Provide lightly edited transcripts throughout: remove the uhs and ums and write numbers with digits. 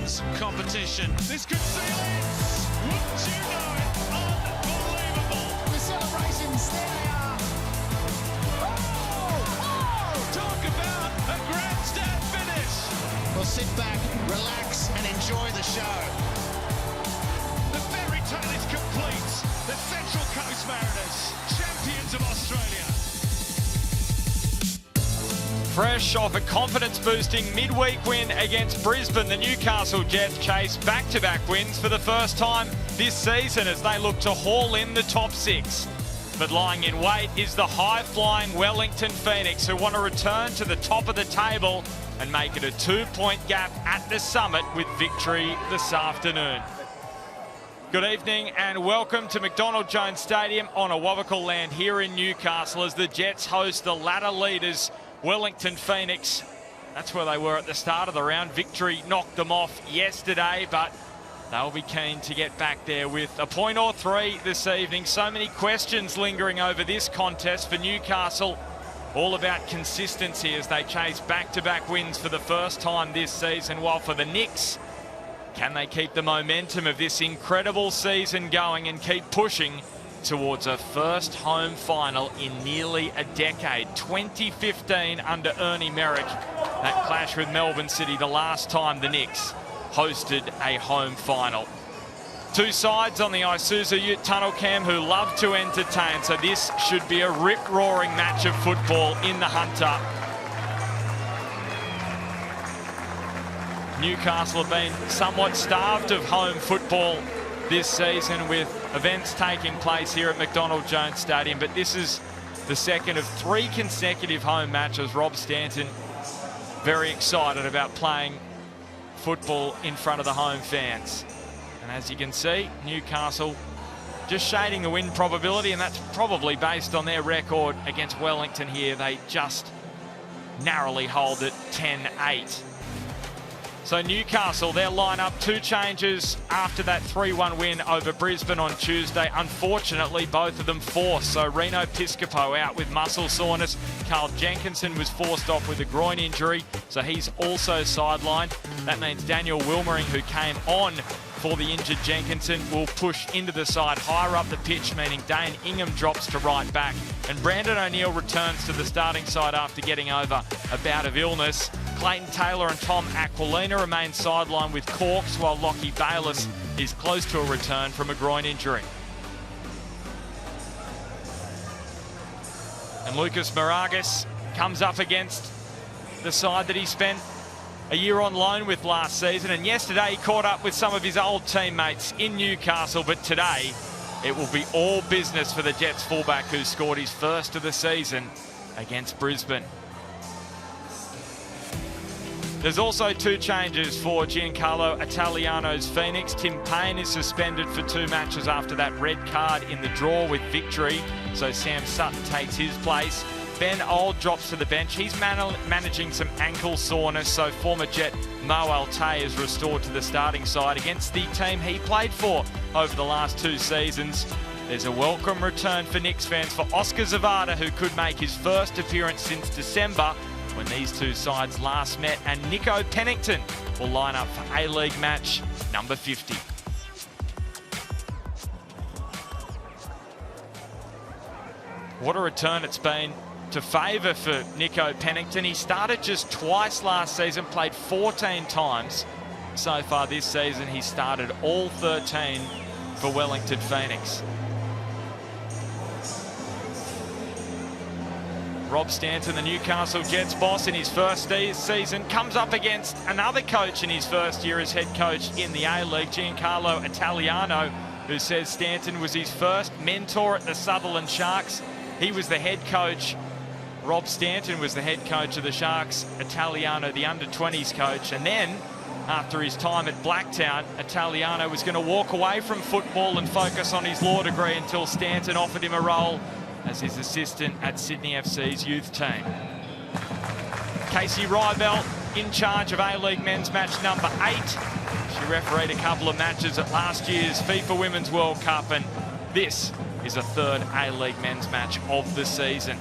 Nations competition. This could seal it. Wouldn't you know it? Unbelievable. The celebrations, there they are. Talk about a grandstand finish. Well, sit back, relax, and enjoy the show. The fairy tale is complete. The Central Coast Mariners, champions of Australia. Fresh off a confidence-boosting midweek win against Brisbane, the Newcastle Jets chase back-to-back wins for the first time this season as they look to haul in the top six. But lying in wait is the high-flying Wellington Phoenix, who want to return to the top of the table and make it a 2-point gap at the summit with victory this afternoon. Good evening and welcome to McDonald Jones Stadium on Awabakal land here in Newcastle as the Jets host the ladder leaders Wellington Phoenix. That's where they were at the start of the round. Victory knocked them off yesterday, but they'll be keen to get back there with a point or three this evening. So many questions lingering over this contest for Newcastle. All about consistency as they chase back-to-back wins for the first time this season. While for the Knicks, can they keep the momentum of this incredible season going and keep pushing towards a first home final in nearly a decade? 2015 under Ernie Merrick, that clash with Melbourne City, the last time the Knicks hosted a home final. Two sides on the Isuzu Ute tunnel cam who love to entertain, so this should be a rip-roaring match of football in the Hunter. Newcastle have been somewhat starved of home football this season with events taking place here at McDonald Jones Stadium, but this is the second of three consecutive home matches. Rob Stanton very excited about playing football in front of the home fans. And as you can see, Newcastle just shading the win probability, and that's probably based on their record against Wellington here. They just narrowly hold it 10-8. So Newcastle, their lineup, two changes after that 3-1 win over Brisbane on Tuesday. Unfortunately, both of them forced. So Reno Piscopo out with muscle soreness. Carl Jenkinson was forced off with a groin injury, so he's also sidelined. That means Daniel Wilmering, who came on for the injured Jenkinson, will push into the side higher up the pitch, meaning Dane Ingham drops to right back. And Brandon O'Neill returns to the starting side after getting over a bout of illness. Clayton Taylor and Tom Aquilina remain sidelined with corks, while Lockie Bayliss is close to a return from a groin injury. And Lucas Moragas comes up against the side that he spent a year on loan with last season, and yesterday he caught up with some of his old teammates in Newcastle, but today it will be all business for the Jets fullback who scored his first of the season against Brisbane. There's also two changes for Giancarlo Italiano's Phoenix. Tim Payne is suspended for 2 matches after that red card in the draw with victory, so Sam Sutton takes his place. Ben Old drops to the bench. He's managing some ankle soreness, so former Jet Mo Altay is restored to the starting side against the team he played for over the last 2 seasons. There's a welcome return for Knicks fans for Oscar Zavada, who could make his first appearance since December when these two sides last met, and Nico Pennington will line up for A-League match number 50. What a return it's been to favour for Nico Pennington. He started just twice last season, played 14 times. So far this season, he started all 13 for Wellington Phoenix. Rob Stanton, the Newcastle Jets boss in his first season, comes up against another coach in his first year as head coach in the A-League, Giancarlo Italiano, who says Stanton was his first mentor at the Sutherland Sharks. He was the head coach. Rob Stanton was the head coach of the Sharks, Italiano the under-20s coach. And then, after his time at Blacktown, Italiano was going to walk away from football and focus on his law degree until Stanton offered him a role as his assistant at Sydney FC's youth team. Casey Rybell in charge of A-League men's match number 8. She refereed a couple of matches at last year's FIFA Women's World Cup, and this is a third A-League men's match of the season.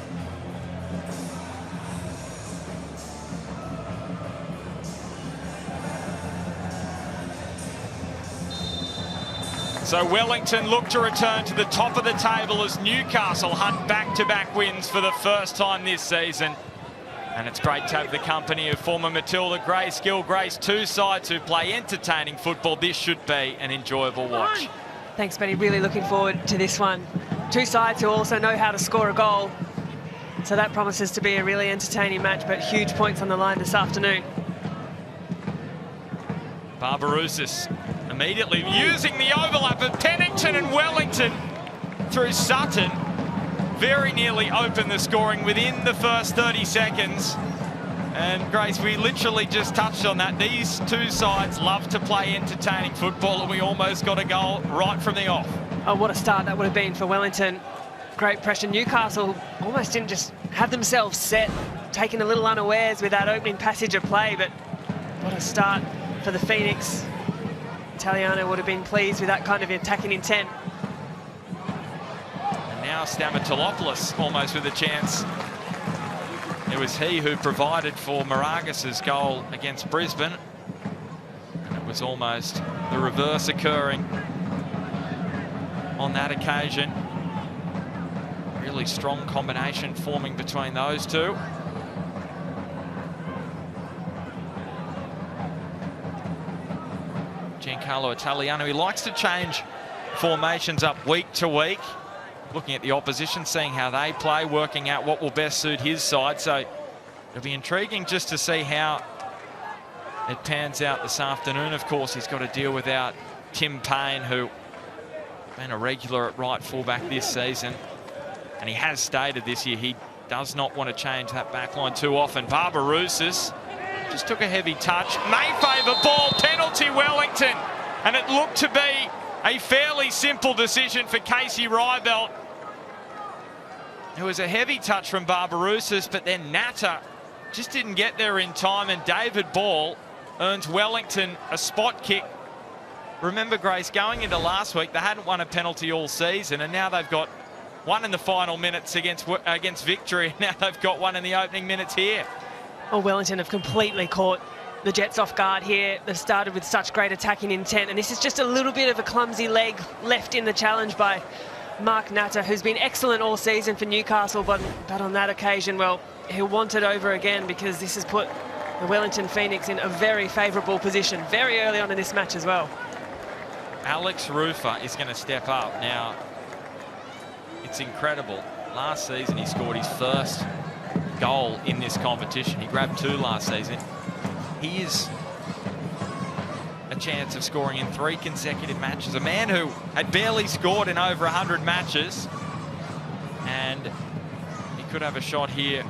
So Wellington look to return to the top of the table as Newcastle hunt back-to-back wins for the first time this season. And it's great to have the company of former Matilda Grace, Gil Grace, two sides who play entertaining football. This should be an enjoyable watch. Thanks, Benny. Really looking forward to this one. Two sides who also know how to score a goal. So that promises to be a really entertaining match, but huge points on the line this afternoon. Barbarousis immediately using the overlap of Pennington and Wellington through Sutton. Very nearly opened the scoring within the first 30 seconds. And Grace, we literally just touched on that. These two sides love to play entertaining football, and we almost got a goal right from the off. Oh, what a start that would have been for Wellington. Great pressure. Newcastle almost didn't just have themselves set, taking a little unawares with that opening passage of play, but what a start for the Phoenix. Italiano would have been pleased with that kind of attacking intent. And now Stamatolopoulos almost with a chance. It was he who provided for Maragas's goal against Brisbane. And it was almost the reverse occurring on that occasion. Really strong combination forming between those two. Giancarlo Italiano, he likes to change formations up week to week, looking at the opposition, seeing how they play, working out what will best suit his side. So it'll be intriguing just to see how it pans out this afternoon. Of course, he's got to deal without Tim Payne, who been a regular at right fullback this season. And he has stated this year he does not want to change that backline too often. Barbarousis just took a heavy touch. May favour ball, penalty Wellington. And it looked to be a fairly simple decision for Casey Rybelt. It was a heavy touch from Barbarousis, but then Natta just didn't get there in time, and David Ball earns Wellington a spot kick. Remember, Grace, going into last week, they hadn't won a penalty all season, and now they've got one in the final minutes against Victory. Now they've got one in the opening minutes here. Well, Wellington have completely caught the Jets off guard here. They've started with such great attacking intent, and this is just a little bit of a clumsy leg left in the challenge by Mark Natta, who's been excellent all season for Newcastle, but on that occasion, well, he'll want it over again, because this has put the Wellington Phoenix in a very favourable position very early on in this match as well. Alex Rufer is going to step up. Now, it's incredible. Last season, he scored his first goal in this competition. He grabbed 2 last season. He is a chance of scoring in 3 consecutive matches. A man who had barely scored in over 100 matches, and he could have a shot here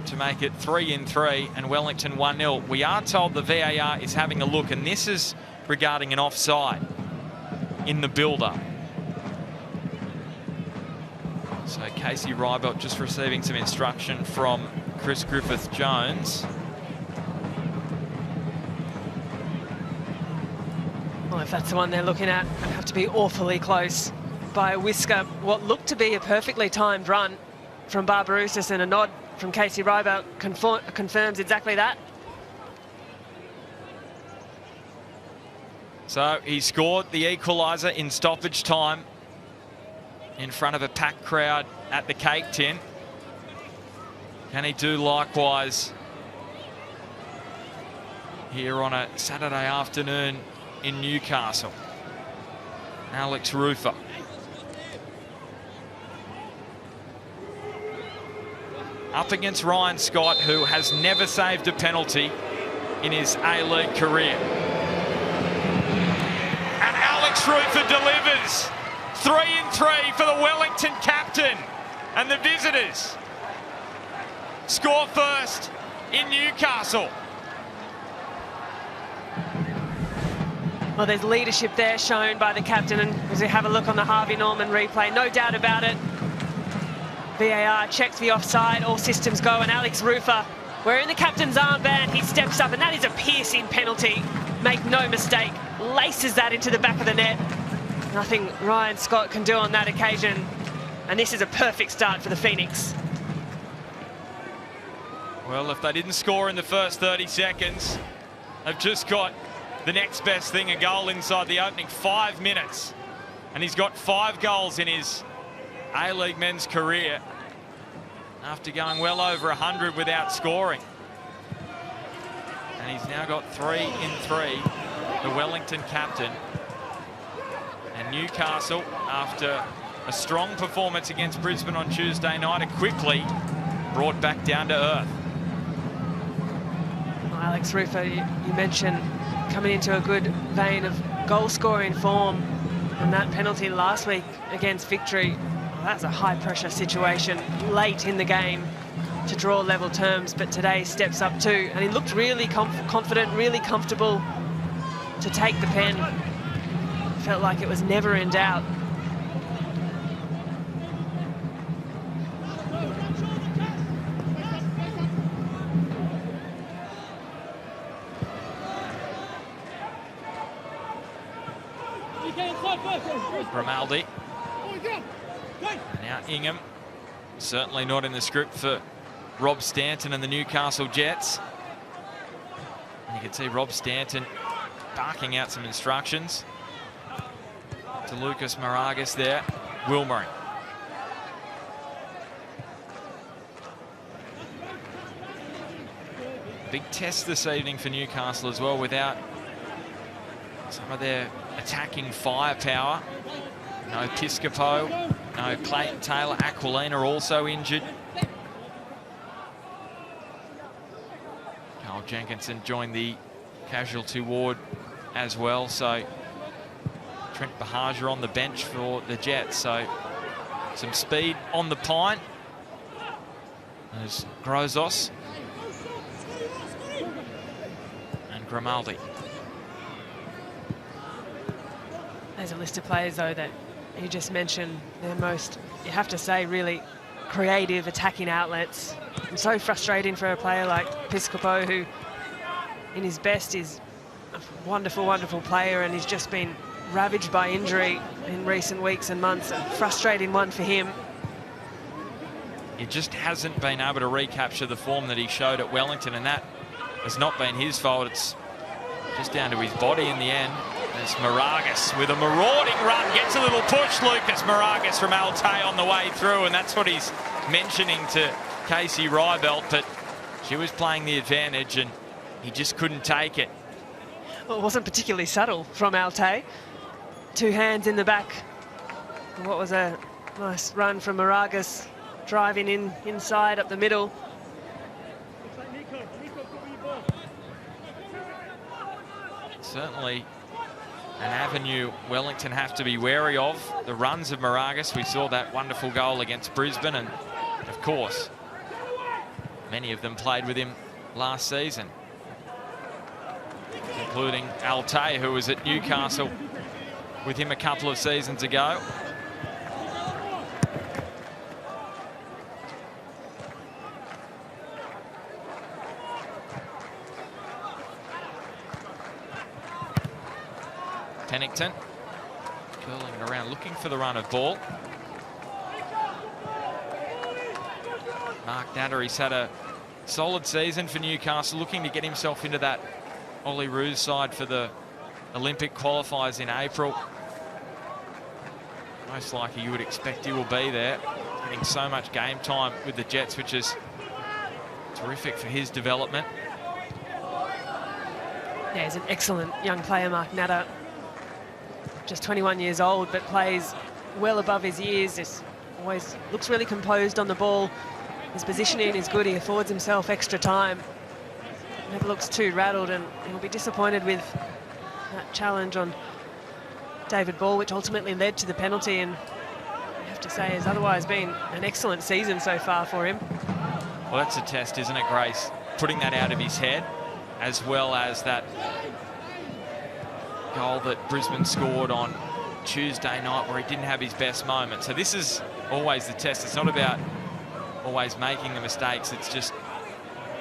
to make it 3 in 3 and Wellington 1-0. We are told the VAR is having a look, and this is regarding an offside in the build-up. So Casey Rybelt just receiving some instruction from Chris Griffith-Jones. Well, if that's the one they're looking at, it'd have to be awfully close by a whisker. What looked to be a perfectly timed run from Barbarousis, and a nod from Casey Rybelt confirms exactly that. So he scored the equaliser in stoppage time in front of a packed crowd at the Cake Tin. Can he do likewise here on a Saturday afternoon in Newcastle? Alex Rufer. Up against Ryan Scott, who has never saved a penalty in his A-League career. And Alex Rufer delivers. 3 in 3 for the Wellington captain. And the visitors score first in Newcastle. Well, there's leadership there shown by the captain, and as we have a look on the Harvey Norman replay, no doubt about it. VAR checks the offside, all systems go, and Alex Rufer, wearing the captain's armband, he steps up, and that is a piercing penalty. Make no mistake, laces that into the back of the net. Nothing Ryan Scott can do on that occasion, and this is a perfect start for the Phoenix. Well, if they didn't score in the first 30 seconds, they've just got the next best thing, a goal inside the opening 5 minutes And he's got 5 goals in his A-League men's career after going well over 100 without scoring. And he's now got 3 in 3, the Wellington captain. And Newcastle, after a strong performance against Brisbane on Tuesday night, are quickly brought back down to earth. Well, Alex Rufer, you mentioned coming into a good vein of goal-scoring form, and that penalty last week against Victory, well, that's a high-pressure situation late in the game to draw level terms, but today steps up too, and he looked really confident, really comfortable to take the pen. Felt like it was never in doubt. Grimaldi. Now Ingham. Certainly not in the script for Rob Stanton and the Newcastle Jets. And you can see Rob Stanton barking out some instructions to Lucas Moragas there. Wilmering. Big test this evening for Newcastle as well, without some of their attacking firepower. No Piscopo, no Clayton Taylor. Aquilina also injured. Carl Jenkinson joined the casualty ward as well, so Trent Bahaja on the bench for the Jets, so some speed on the pine. There's Grozos and Grimaldi. There's a list of players, though, that you just mentioned. They're most, you have to say, really creative attacking outlets. And so frustrating for a player like Piscopo, who in his best is a wonderful, wonderful player, and he's just been ravaged by injury in recent weeks and months. A frustrating one for him. He just hasn't been able to recapture the form that he showed at Wellington, and that has not been his fault. It's just down to his body in the end. There's Moragas with a marauding run, gets a little push. Lucas Moragas from Altay on the way through, and that's what he's mentioning to Casey Rybelt, but she was playing the advantage and he just couldn't take it. Well, it wasn't particularly subtle from Altay. 2 hands in the back. What was a nice run from Moragas, driving inside up the middle. Certainly an avenue Wellington have to be wary of. The runs of Moragas. We saw that wonderful goal against Brisbane, and of course many of them played with him last season, including Altay, who was at Newcastle with him a couple of seasons ago. Pennington curling it around, looking for the run of ball. Mark Natter, he's had a solid season for Newcastle, looking to get himself into that Ollie Roos side for the Olympic qualifiers in April. Most likely you would expect he will be there, getting so much game time with the Jets, which is terrific for his development. Yeah, he's an excellent young player, Mark Natter. Just 21 years old, but plays well above his years. Just always looks really composed on the ball. His positioning is good. He affords himself extra time. Never looks too rattled, and he'll be disappointed with that challenge on David Ball, which ultimately led to the penalty, and I have to say has otherwise been an excellent season so far for him. Well, that's a test, isn't it, Grace? Putting that out of his head, as well as that goal that Brisbane scored on Tuesday night where he didn't have his best moment. So this is always the test. It's not about always making the mistakes. It's just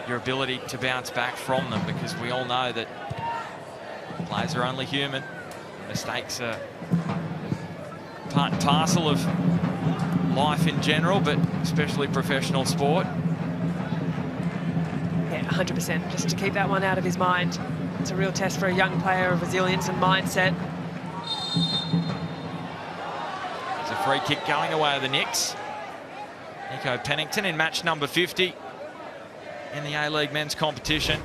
your ability to bounce back from them, because we all know that players are only human. Mistakes are part and parcel of life in general, but especially professional sport. Yeah, 100%. Just to keep that one out of his mind. It's a real test for a young player of resilience and mindset. Free kick going away to the Knicks. Nico Pennington in match number 50 in the A-League men's competition.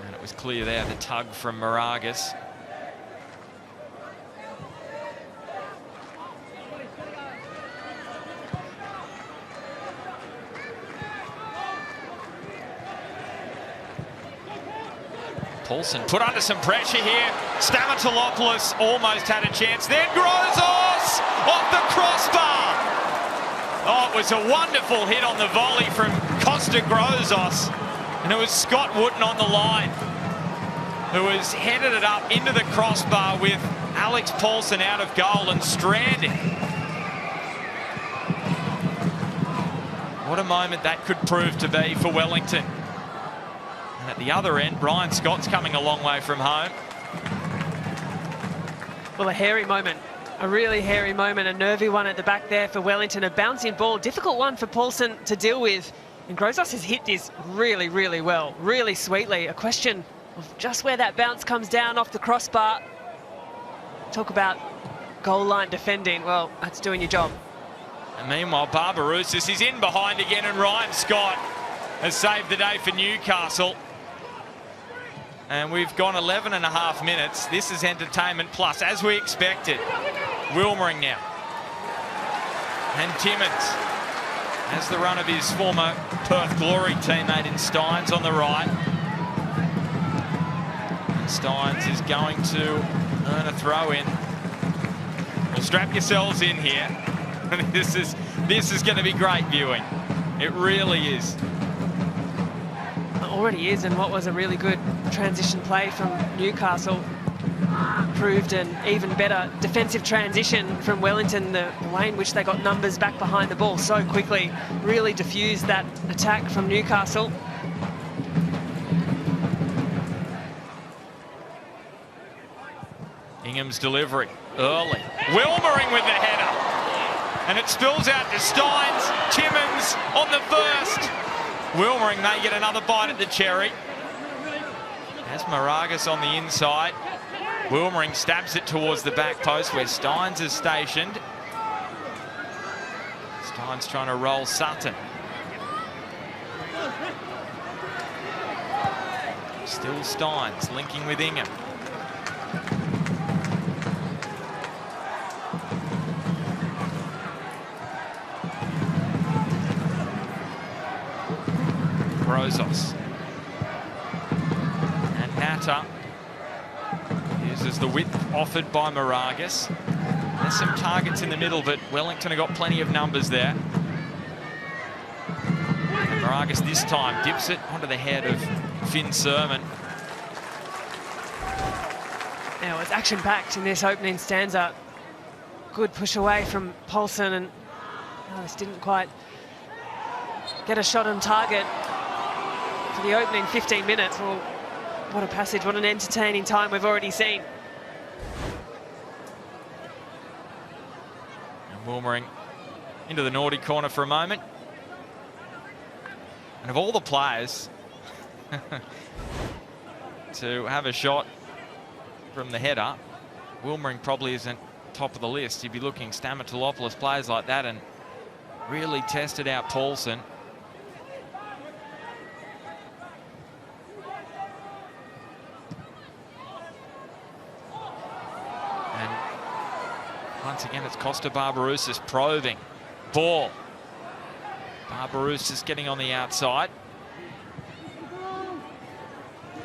And it was clear there, the tug from Moragas. Paulson put under some pressure here. Stamatolopoulos almost had a chance. Then Grozos off the crossbar. Oh, it was a wonderful hit on the volley from Costa Grozos. And it was Scott Wooten on the line who has headed it up into the crossbar with Alex Paulson out of goal and stranded. What a moment that could prove to be for Wellington. And at the other end, Brian Scott's coming a long way from home. Well, a hairy moment. A really hairy moment. A nervy one at the back there for Wellington. A bouncing ball. Difficult one for Paulson to deal with. And Grozos has hit this really, really well. Really sweetly. A question of just where that bounce comes down off the crossbar. Talk about goal line defending. Well, that's doing your job. And meanwhile, Barbarousis is in behind again, and Ryan Scott has saved the day for Newcastle. And we've gone 11.5 minutes. This is entertainment plus, as we expected. Wilmering now. And Timmins has the run of his former Perth Glory teammate in Steins on the right. And Steins is going to earn a throw in. Well, strap yourselves in here. This is going to be great viewing. It really is. Already is, and what was a really good transition play from Newcastle proved an even better defensive transition from Wellington. The way in which they got numbers back behind the ball so quickly really diffused that attack from Newcastle. Ingham's delivery early. Wilmering with the header. And it spills out to Steins. Timmins on the first. Wilmering may get another bite at the cherry. Has Moragas on the inside. Wilmering stabs it towards the back post where Steins is stationed. Steins trying to roll Sutton. Still Steins linking with Ingham. Grozos. And Natta uses the width offered by Moragas. There's some targets in the middle, but Wellington have got plenty of numbers there. And Moragas this time dips it onto the head of Finn Sermon. Now it's action-packed in this opening stanza. Good push away from Paulson, and this didn't quite get a shot on target for the opening 15 minutes. Well, what a passage, what an entertaining time we've already seen. And Wilmering into the naughty corner for a moment. And of all the players to have a shot from the header, Wilmering probably isn't top of the list. You'd be looking Stamatolopoulos, players like that, and really tested out Paulson. Once again, it's Costa Barbarousis probing. Ball. Barbarousis getting on the outside.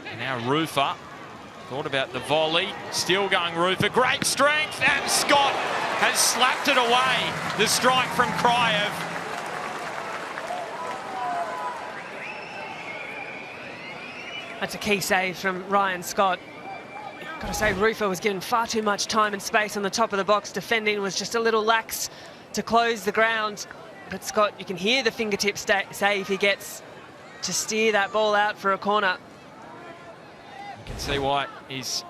And now Rufer. Thought about the volley. Still going Rufer. Great strength. And Scott has slapped it away. The strike from Kryev. That's a key save from Ryan Scott. Got to say, Rufer was given far too much time and space on the top of the box. Defending was just a little lax to close the ground. But Scott, you can hear the fingertip save he gets to steer that ball out for a corner. You can see why he's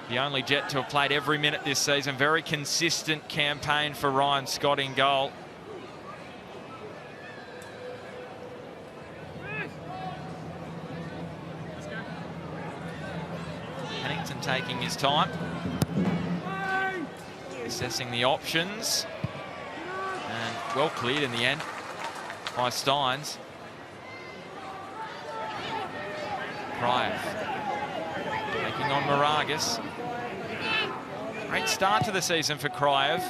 the only Jet to have played every minute this season. Very consistent campaign for Ryan Scott in goal. Pennington taking his time. assessing the options. And well cleared in the end by Steins. Cryer taking on Moragas. Great start to the season for Cryer.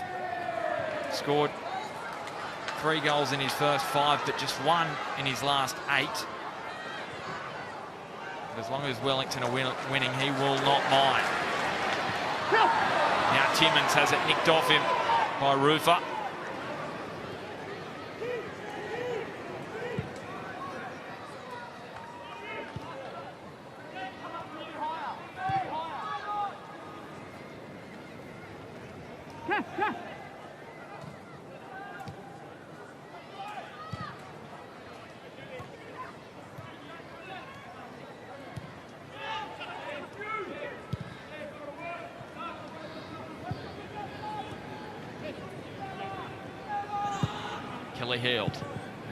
Scored 3 goals in his first 5, but just 1 in his last 8. But as long as Wellington are winning, he will not mind. Now Timmins has it nicked off him by Rufer. Healed.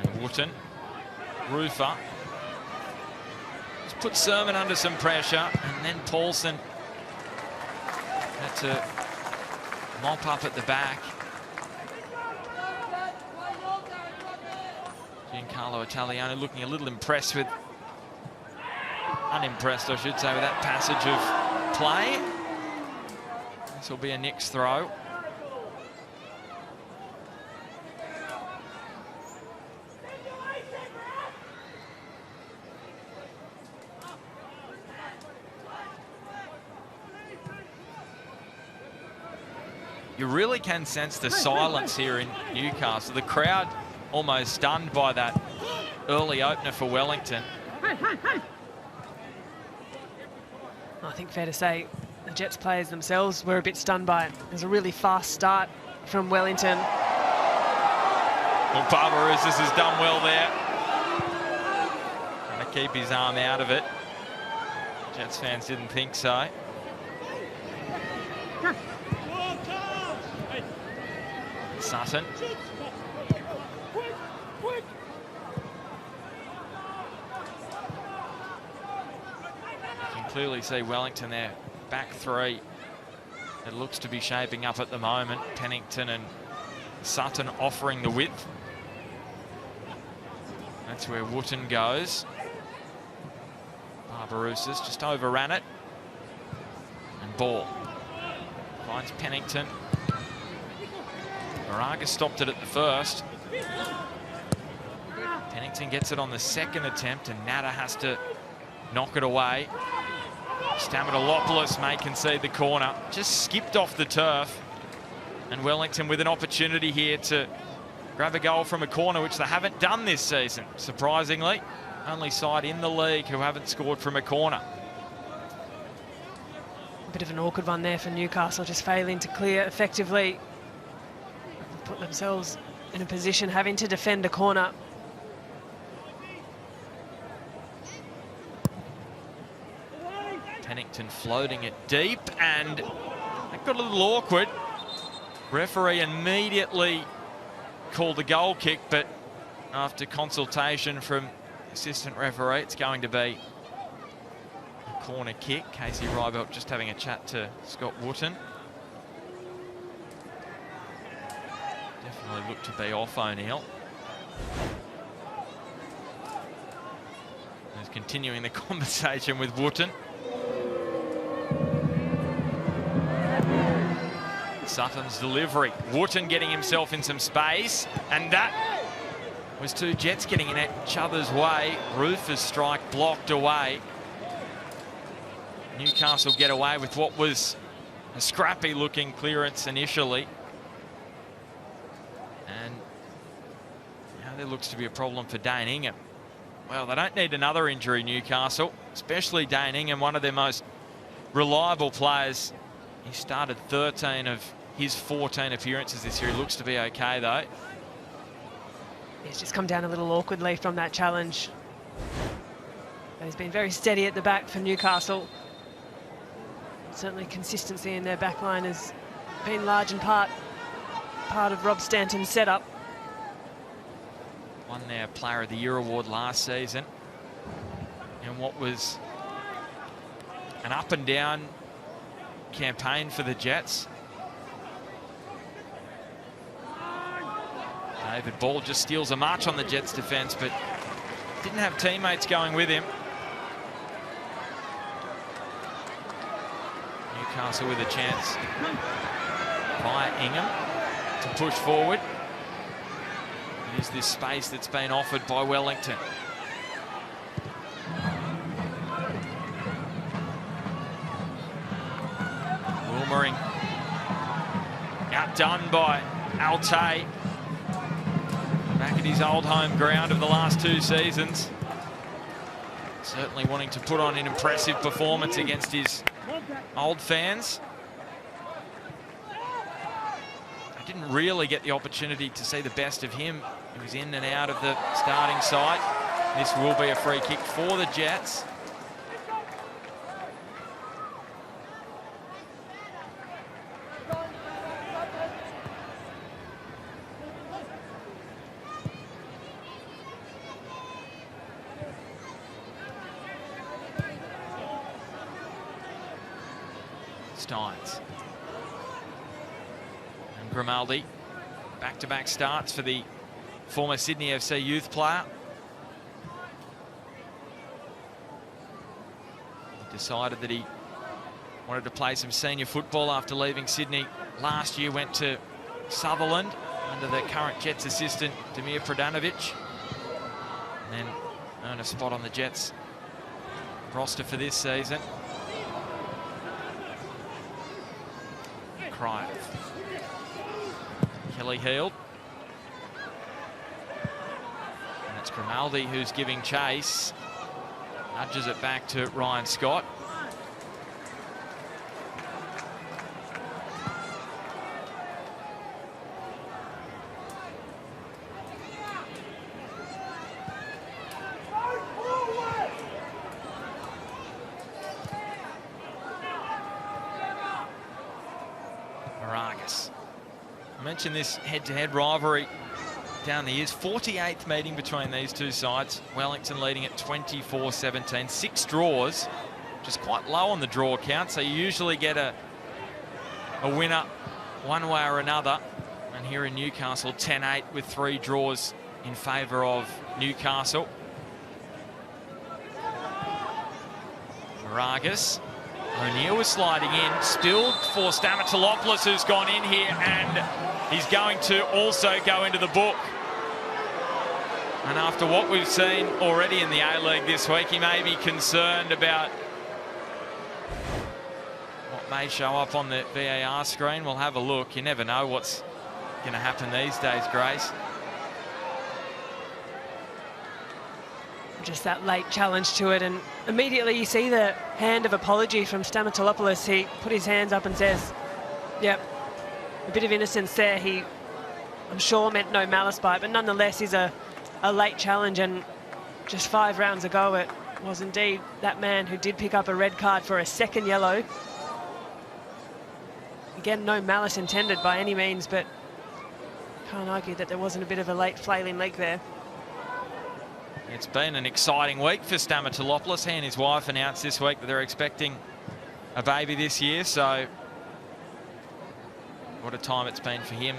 And Wooten, Rufer. Just put Sermon under some pressure, and then Paulson had to mop up at the back. Giancarlo Italiano looking a little unimpressed, I should say, with that passage of play. This will be a Knicks throw. You really can sense the silence here in Newcastle. The crowd almost stunned by that early opener for Wellington. I think fair to say the Jets players themselves were a bit stunned by it. There's a really fast start from Wellington. Well, Barbarouses has done well there. Trying to keep his arm out of it. Jets fans didn't think so. Sutton. You can clearly see Wellington there, back 3. It looks to be shaping up at the moment. Pennington and Sutton offering the width. That's where Wooten goes. Barbarouses just overran it. And ball. Finds Pennington. Moraga stopped it at the first. Pennington gets it on the second attempt, and Natta has to knock it away. Stamatolopoulos may concede the corner. Just skipped off the turf. And Wellington with an opportunity here to grab a goal from a corner, which they haven't done this season, surprisingly. Only side in the league who haven't scored from a corner. A bit of an awkward one there for Newcastle, just failing to clear effectively. Put themselves in a position having to defend a corner. Pennington floating it deep, and it got a little awkward. Referee immediately called a goal kick, but after consultation from assistant referee, it's going to be a corner kick. Casey Rybelt just having a chat to Scott Wooten. Definitely looked to be off O'Neill. He's continuing the conversation with Wooten. Sutton's delivery. Wooten getting himself in some space, and that was 2 Jets getting in each other's way. Rufer's strike blocked away. Newcastle get away with what was a scrappy looking clearance initially. And now there looks to be a problem for Dane Ingham. Well, they don't need another injury, Newcastle, especially Dane Ingham, one of their most reliable players. He started 13 of his 14 appearances this year. He looks to be okay, though. He's just come down a little awkwardly from that challenge. But he's been very steady at the back for Newcastle. Certainly consistency in their back line has been large in part of Rob Stanton's setup. Won their Player of the Year award last season in what was an up and down campaign for the Jets. David Ball just steals a march on the Jets defence, but didn't have teammates going with him. Newcastle with a chance via Ingham to push forward. Use this space that's been offered by Wellington. Wilmering outdone by Ute. Back at his old home ground of the last 2 seasons. Certainly wanting to put on an impressive performance against his old fans. I didn't really get the opportunity to see the best of him. He was in and out of the starting side. This will be a free kick for the Jets. Steins. And Grimaldi. Back-to-back starts for the former Sydney FC youth player. He decided that he wanted to play some senior football after leaving Sydney last year. Went to Sutherland under the current Jets assistant, Damir Pradanovic. And then earned a spot on the Jets roster for this season. Cryer. Kelly Heald. And it's Grimaldi who's giving chase. Nudges it back to Ryan Scott. I mentioned this head-to-head rivalry down the years. 48th meeting between these two sides. Wellington leading at 24-17. 6 draws, which is quite low on the draw count. So you usually get a winner one way or another. And here in Newcastle, 10-8 with 3 draws in favour of Newcastle. Moragas. O'Neill was sliding in, spilled for Stamatolopoulos, who's gone in here, and he's going to also go into the book. And after what we've seen already in the A-League this week, he may be concerned about what may show up on the VAR screen. We'll have a look. You never know what's going to happen these days, Grace. Just that late challenge to it, and immediately you see the hand of apology from Stamatolopoulos. He put his hands up and says, yep, a bit of innocence there. He, I'm sure, meant no malice by it, but nonetheless is a late challenge, and just 5 rounds ago it was indeed that man who did pick up a red card for a second yellow. Again, no malice intended by any means, but can't argue that there wasn't a bit of a late flailing leg there. It's been an exciting week for Stamatolopoulos. He and his wife announced this week that they're expecting a baby this year, so what a time it's been for him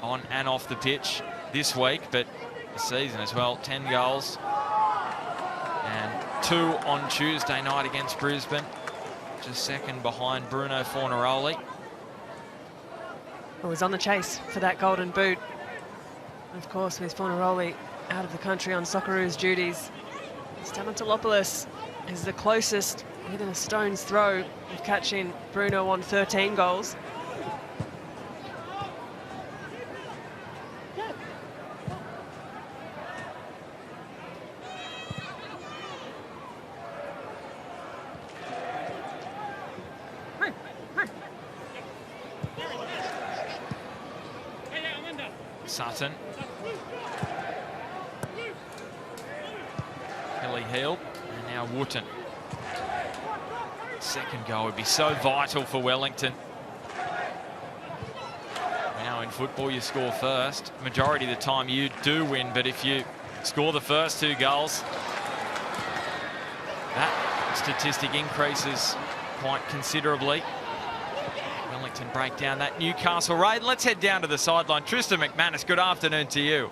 on and off the pitch this week, but the season as well. 10 goals and 2 on Tuesday night against Brisbane, just second behind Bruno Fornaroli. Well, was on the chase for that golden boot. Of course, with Fornaroli out of the country on Socceroos duties, Stamatolopoulos is the closest within a stone's throw of catching Bruno on 13 goals. Sutton. Kelly Heald, and now Wooten. Second goal would be so vital for Wellington. Now in football you score first. Majority of the time you do win, but if you score the first 2 goals, that statistic increases quite considerably. Wellington Wellington break down that Newcastle raid. Let's head down to the sideline. Tristan McManus, good afternoon to you.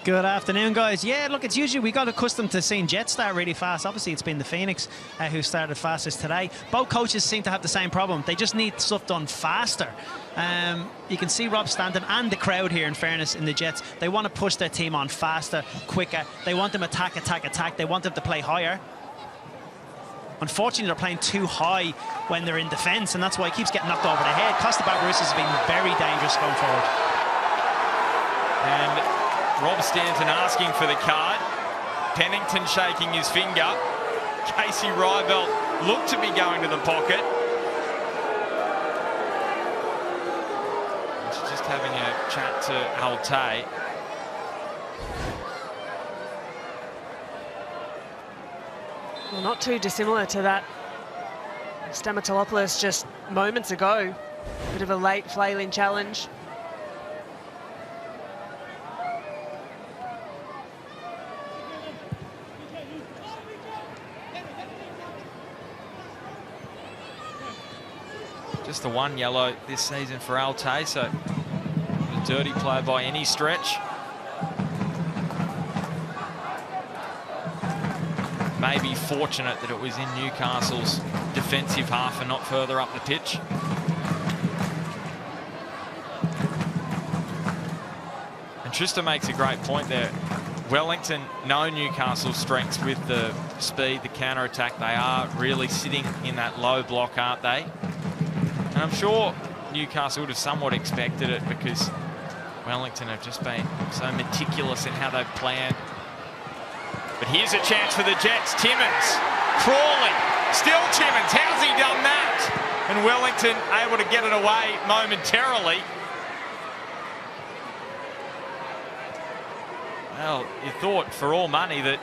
Good afternoon, guys. Yeah, look, it's usually we got accustomed to seeing Jets start really fast. Obviously, it's been the Phoenix who started fastest today. Both coaches seem to have the same problem. They just need stuff done faster. You can see Rob Stanton and the crowd here, in fairness, in the Jets. They want to push their team on faster, quicker. They want them attack, attack, attack. They want them to play higher. Unfortunately, they're playing too high when they're in defence, and that's why he keeps getting knocked over the head. Costa Barbarouses has been very dangerous going forward. And Rob Stanton asking for the card. Pennington shaking his finger. Casey Rybelt looked to be going to the pocket. She's just having a chat to Alte. Well, not too dissimilar to that Stamatolopoulos just moments ago. Bit of a late flailing challenge. Just the one yellow this season for Alte, so a dirty play by any stretch. Maybe fortunate that it was in Newcastle's defensive half and not further up the pitch. And Trista makes a great point there. Wellington know Newcastle's strengths with the speed, the counter-attack. They are really sitting in that low block, aren't they? And I'm sure Newcastle would have somewhat expected it because Wellington have just been so meticulous in how they've planned. But here's a chance for the Jets. Timmins, Crawley, still Timmins. How's he done that? And Wellington able to get it away momentarily. Well, you thought for all money that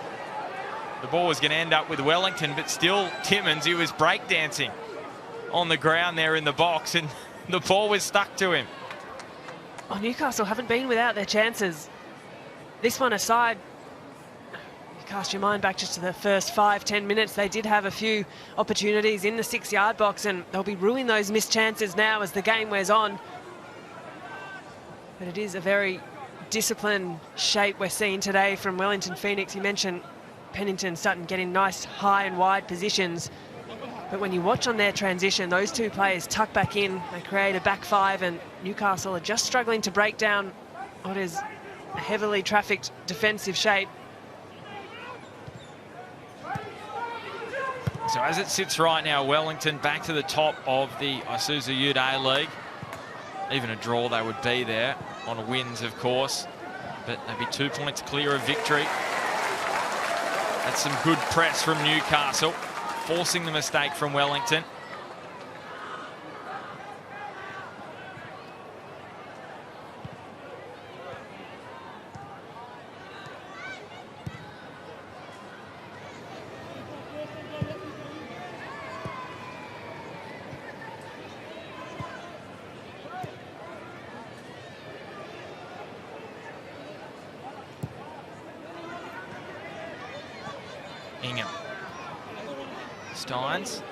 the ball was going to end up with Wellington, but still Timmins, he was breakdancing on the ground there in the box, and the ball was stuck to him. Oh, Newcastle haven't been without their chances. This one aside, you cast your mind back just to the first 5-10 minutes. They did have a few opportunities in the 6-yard box, and they'll be ruining those missed chances now as the game wears on. But it is a very disciplined shape we're seeing today from Wellington Phoenix. You mentioned Pennington starting getting nice high and wide positions. But when you watch on their transition, those two players tuck back in, they create a back five, and Newcastle are just struggling to break down what is a heavily trafficked defensive shape. So as it sits right now, Wellington back to the top of the Isuzu Ute League. Even a draw they would be there, on wins of course, but they'd be 2 points clear of victory. That's some good press from Newcastle, forcing the mistake from Wellington. Ingham. Steins.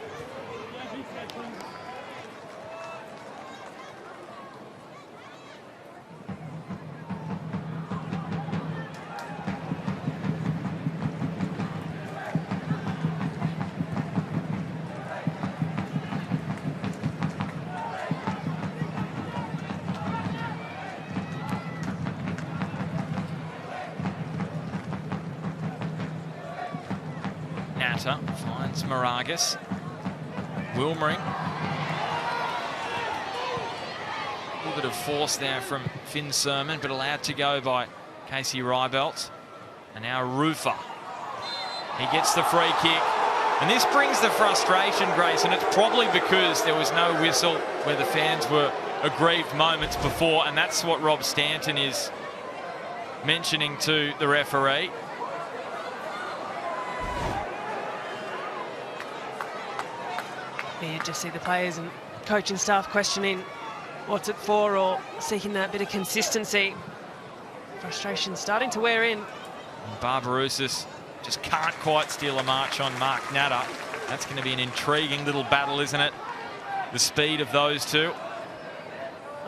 Natter finds Moragas. Wilmering. A little bit of force there from Finn Sermon, but allowed to go by Casey Rybelt. And now Rufer. He gets the free kick. And this brings the frustration, Grace, and it's probably because there was no whistle where the fans were aggrieved moments before, and that's what Rob Stanton is mentioning to the referee. You just see the players and coaching staff questioning what's it for, or seeking that bit of consistency. Frustration starting to wear in. And Barbarouses just can't quite steal a march on Mark Natter. That's going to be an intriguing little battle, isn't it? The speed of those two.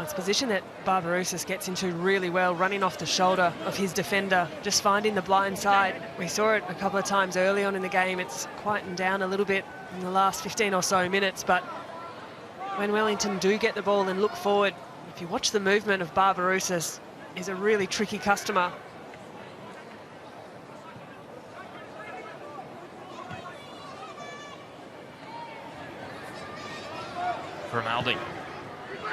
It's a position that Barbarouses gets into really well, running off the shoulder of his defender, just finding the blind side. We saw it a couple of times early on in the game. It's quietened down a little bit in the last 15 or so minutes, but when Wellington do get the ball and look forward, if you watch the movement of Barbarouses, he's a really tricky customer. Grimaldi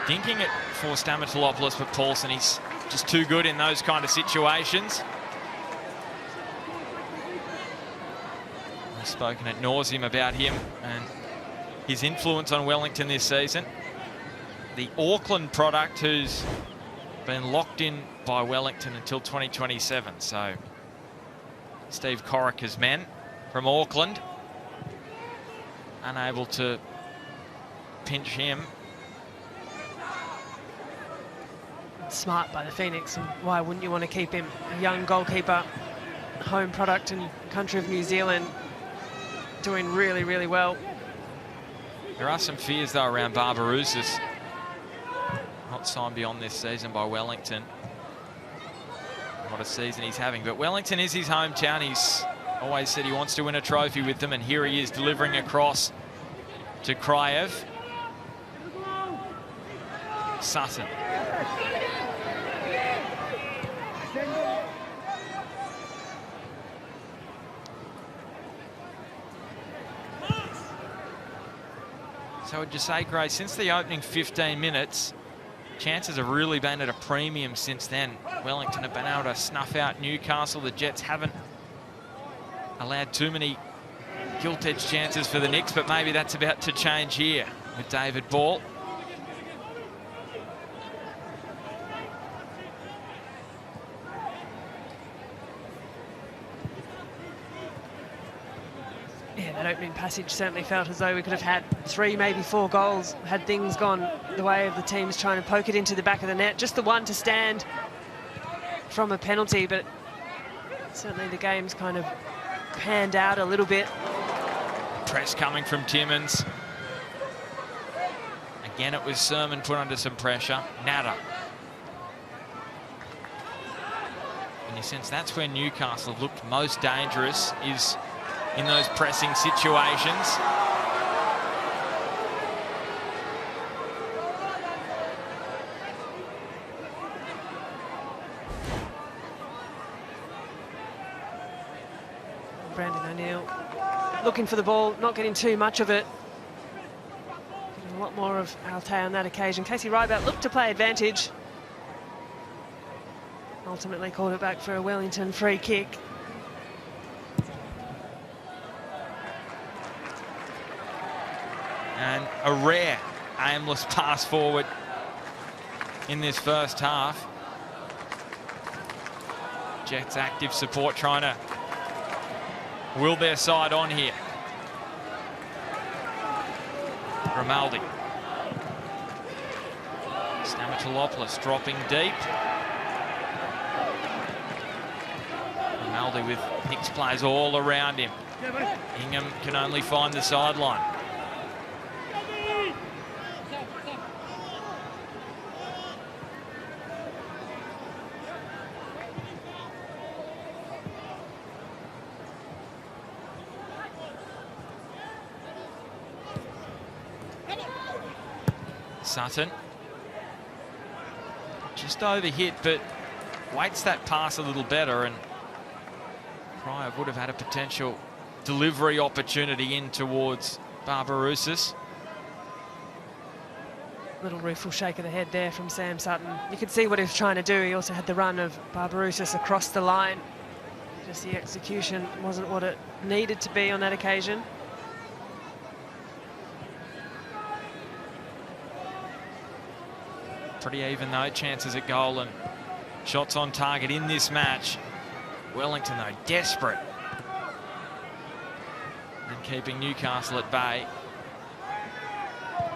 thinking it for Stamatolopoulos, but Paulson, he's just too good in those kind of situations. We've spoken at nauseum about him and his influence on Wellington this season. The Auckland product who's been locked in by Wellington until 2027. So Steve Corica's men from Auckland unable to pinch him. Smart by the Phoenix, and why wouldn't you want to keep him? A young goalkeeper, home product in country of New Zealand, doing really, really well. There are some fears though around Barbarouses. Not signed beyond this season by Wellington. What a season he's having. But Wellington is his hometown. He's always said he wants to win a trophy with them, and here he is delivering across to Kraev. Sutton. So would you say, Gray, since the opening 15 minutes, chances have really been at a premium since then. Wellington have been able to snuff out Newcastle. The Jets haven't allowed too many gilt-edged chances for the Knicks, but maybe that's about to change here with David Ball. Yeah, that opening passage certainly felt as though we could have had 3, maybe 4 goals had things gone the way of the teams trying to poke it into the back of the net. Just the one to stand from a penalty, but certainly the game's kind of panned out a little bit. Press coming from Timmins. Again, it was Sermon put under some pressure. Nada. And you sense that's where Newcastle looked most dangerous, is in those pressing situations. Brandon O'Neill looking for the ball, not getting too much of it. Getting a lot more of Altay on that occasion. Casey Ryback looked to play advantage. Ultimately called it back for a Wellington free kick. And a rare aimless pass forward in this first half. Jets active support trying to will their side on here. Grimaldi. Stamatolopoulos dropping deep. Grimaldi with Knicks players all around him. Ingham can only find the sideline. Sutton. Just overhit, but waits that pass a little better, and Kraev would have had a potential delivery opportunity in towards Barbarouses. Little rueful shake of the head there from Sam Sutton. You could see what he was trying to do. He also had the run of Barbarouses across the line. Just the execution wasn't what it needed to be on that occasion. Pretty even though, chances at goal and shots on target in this match. Wellington though desperate and keeping Newcastle at bay.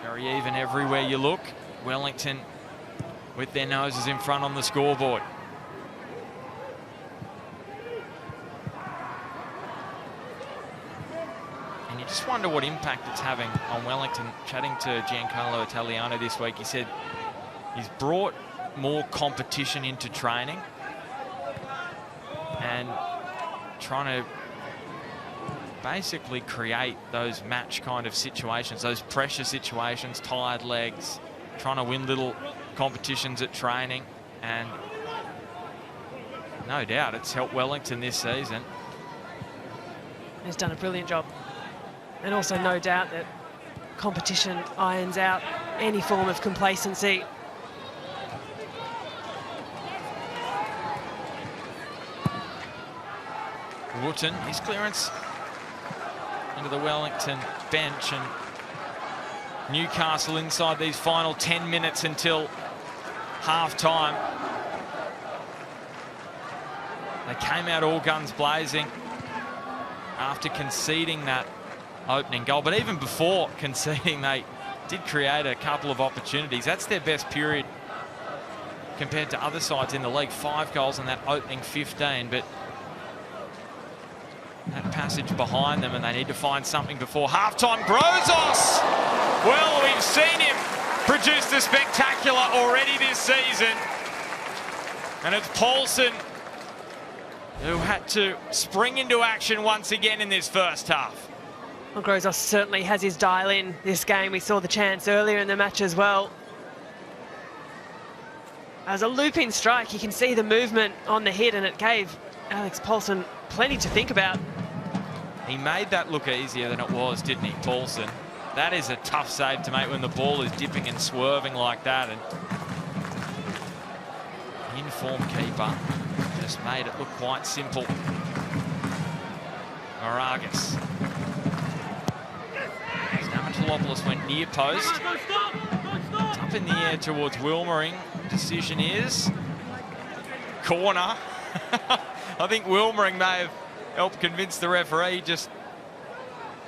Very even everywhere you look. Wellington with their noses in front on the scoreboard. And you just wonder what impact it's having on Wellington. Chatting to Giancarlo Italiano this week, he said He's brought more competition into training and trying to basically create those match kind of situations, those pressure situations, tired legs, trying to win little competitions at training, and no doubt it's helped Wellington this season. He's done a brilliant job. And also no doubt that competition irons out any form of complacency. Wooten, his clearance into the Wellington bench, and Newcastle inside these final 10 minutes until half-time. They came out all guns blazing after conceding that opening goal, but even before conceding, they did create a couple of opportunities. That's their best period compared to other sides in the league. 5 goals in that opening 15, but that passage behind them, and they need to find something before half-time. Grozos! Well, we've seen him produce the spectacular already this season. And it's Paulson who had to spring into action once again in this first half. Well, Grozos certainly has his dial in this game. We saw the chance earlier in the match as well. As a looping strike, you can see the movement on the hit, and it gave Alex Paulson plenty to think about. He made that look easier than it was, didn't he, Paulson? That is a tough save to make when the ball is dipping and swerving like that. And the in-form keeper just made it look quite simple. Moragas. Stamatolopoulos went near post. It's up in the air towards Wilmering. Decision is corner. I think Wilmering may have helped convince the referee. Just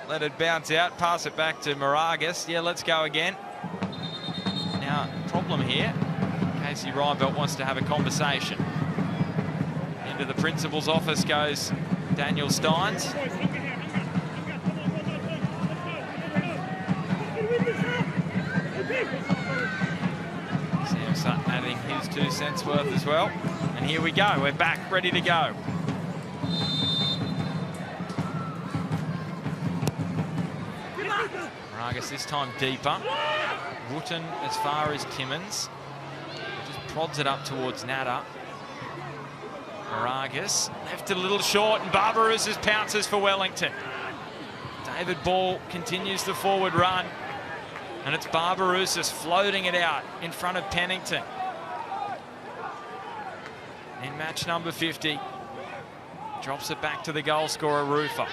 let it bounce out, pass it back to Moragas. Yeah, let's go again. Now, problem here, Casey Reinbelt wants to have a conversation. Into the principal's office goes Daniel Steins. Sam Sutton adding his 2 cents worth as well. And here we go, we're back, ready to go. Moragas this time deeper. Wooten as far as Timmins. Just prods it up towards Natta. Moragas left it a little short, and Barbarouses pounces for Wellington. David Ball continues the forward run, and it's Barbarouses floating it out in front of Pennington. In match number 50, drops it back to the goal scorer, Rufer.